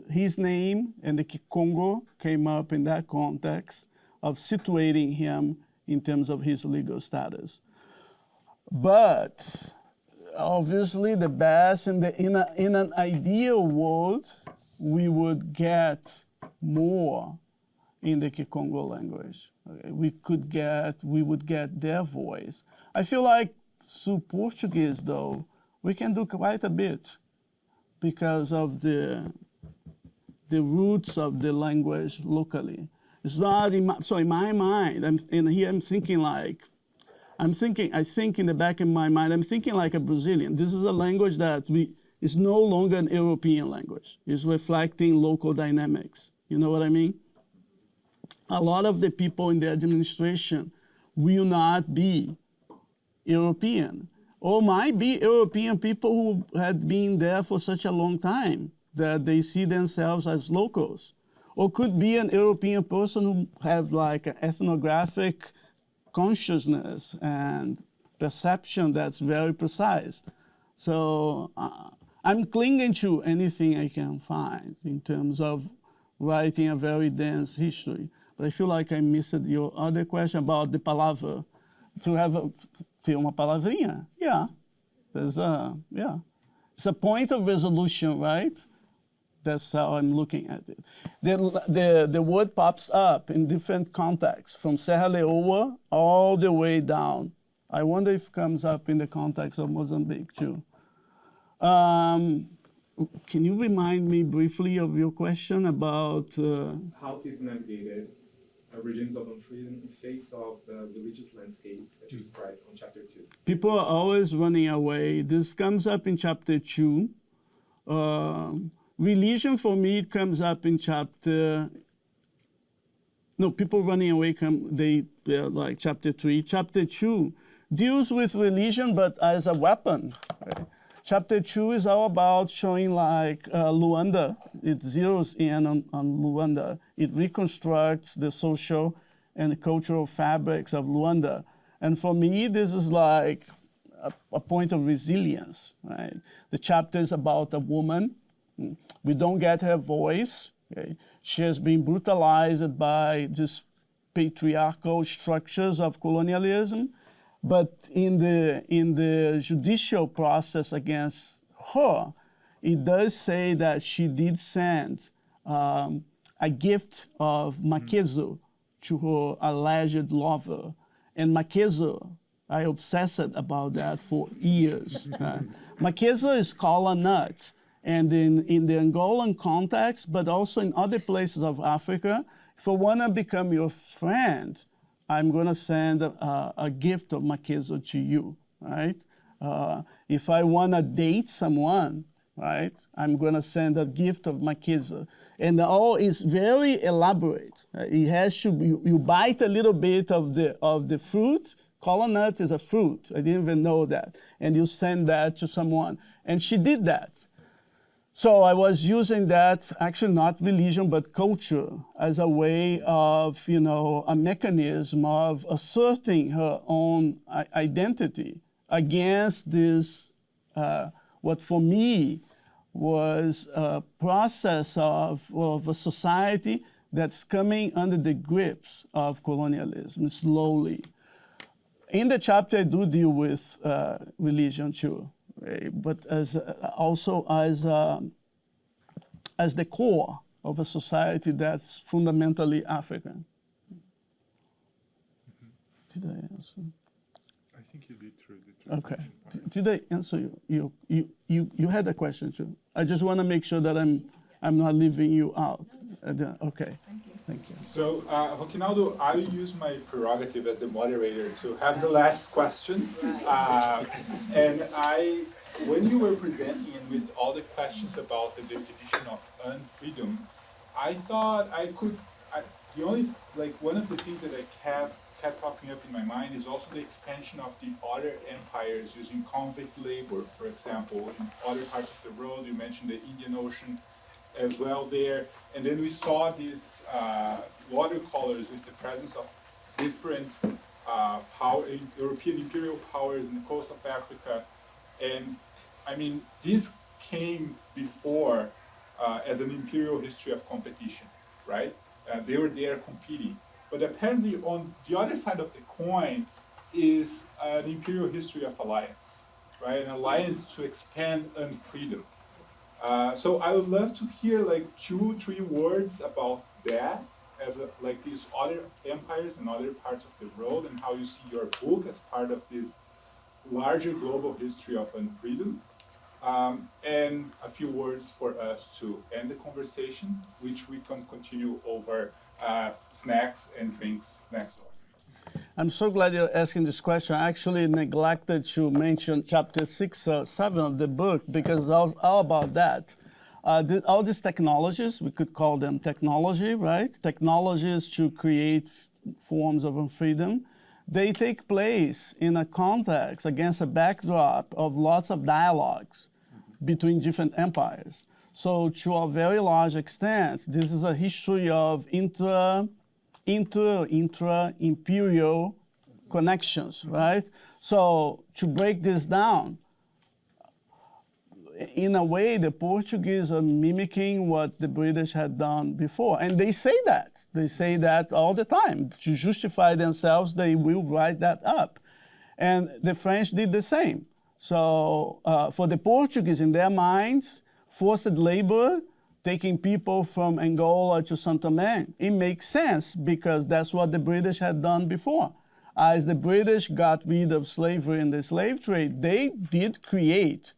his name and the Kikongo came up in that context of situating him in terms of his legal status. But obviously the best in an ideal world, we would get more in the Kikongo language. Okay? We would get their voice. I feel like through Portuguese though, we can do quite a bit because of the roots of the language locally. It's not so in my mind, I think in the back of my mind, I'm thinking like a Brazilian. This is a language that is no longer an European language. It's reflecting local dynamics. You know what I mean? A lot of the people in the administration will not be European, or might be European people who had been there for such a long time that they see themselves as locals. Or could be an European person who have like an ethnographic consciousness and perception that's very precise. So I'm clinging to anything I can find in terms of writing a very dense history. But I feel like I missed your other question about the palavra. Ter uma palavrinha, yeah. It's a point of resolution, right? That's how I'm looking at it. The word pops up in different contexts, from Serra Leoa all the way down. I wonder if it comes up in the context of Mozambique too. Can you remind me briefly of your question about how people navigated regions of Unfreedom in face of the religious landscape that you described on chapter 2? People are always running away. This comes up in chapter 2. Religion, for me, it comes up in chapter... No, people running away, they're like chapter 3. Chapter 2 deals with religion, but as a weapon. Right? Chapter 2 is all about showing like Luanda. It zeroes in on Luanda. It reconstructs the social and cultural fabrics of Luanda. And for me, this is like a point of resilience, right? The chapter is about a woman. We don't get her voice. Okay? She has been brutalized by these patriarchal structures of colonialism. But in the judicial process against her, it does say that she did send a gift of maquezo to her alleged lover. And maquezo, I obsessed about that for years. Maquezo is kola nut. And in the Angolan context, but also in other places of Africa, if I want to become your friend, I'm going to send a gift of maqueza to you, right? If I want to date someone, right, I'm going to send a gift of maqueza. And all is very elaborate. It has to be, you bite a little bit of the fruit. Cola nut is a fruit. I didn't even know that. And you send that to someone. And she did that. So I was using that, actually not religion, but culture, as a way of, a mechanism of asserting her own identity against this, what for me was a process of a society that's coming under the grips of colonialism slowly. In the chapter, I do deal with religion too, right? But also as the core of a society that's fundamentally African. Did I answer? I think you did through the Okay. translation part. Did I answer you? You had a question too. I just want to make sure that I'm not leaving you out. Okay. Thank you. So, Roquinaldo, I use my prerogative as the moderator to have the last question. And when you were presenting and with all the questions about the definition of unfreedom, I thought one of the things that I kept popping up in my mind is also the expansion of the other empires using convict labor, for example, in other parts of the world. You mentioned the Indian Ocean as well there. And then we saw these watercolors with the presence of different European imperial powers in the coast of Africa. And I mean, this came before as an imperial history of competition, right? They were there competing. But apparently on the other side of the coin is an imperial history of alliance, right? An alliance to expand unfreedom. So I would love to hear like 2-3 words about that as like these other empires in other parts of the world and how you see your book as part of this larger global history of unfreedom. And a few words for us to end the conversation, which we can continue over snacks and drinks next door. I'm so glad you're asking this question. I actually neglected to mention chapter 6 or 7 of the book because all about that. All these technologies, we could call them technology, right? Technologies to create forms of unfreedom. They take place in a context against a backdrop of lots of dialogues between different empires. So to a very large extent, this is a history of intra-imperial connections, right? So to break this down, in a way, the Portuguese are mimicking what the British had done before. And they say that. They say that all the time. To justify themselves, they will write that up. And the French did the same. So for the Portuguese, in their minds, forced labor, taking people from Angola to Saint Tomé, it makes sense because that's what the British had done before. As the British got rid of slavery and the slave trade, they did create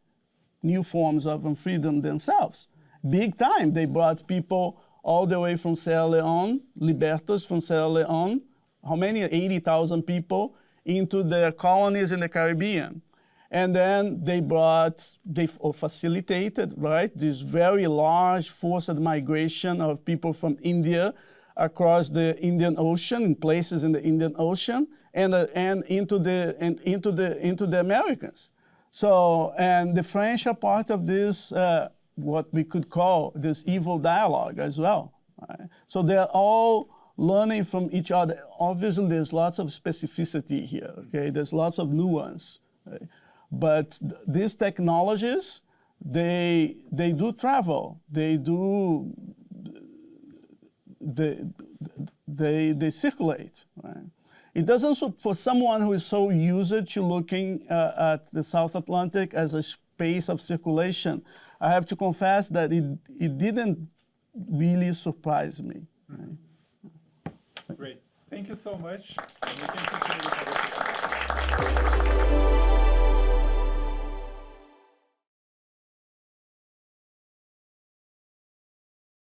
new forms of unfreedom themselves. Big time. They brought people all the way from Sierra Leone, libertos from Sierra Leone, how many? 80,000 people into their colonies in the Caribbean. And then they facilitated, right, this very large forced migration of people from India across the Indian Ocean, in places in the Indian Ocean, and into the Americas. So, and the French are part of this, what we could call this evil dialogue as well. Right? So they're all learning from each other. Obviously, there's lots of specificity here, okay? There's lots of nuance. Right? But these technologies, they do travel. They circulate. Right? It doesn't, for someone who is so used to looking at the South Atlantic as a space of circulation, I have to confess that it didn't really surprise me. Right? Great. Thank you so much. And we can continue the conversation.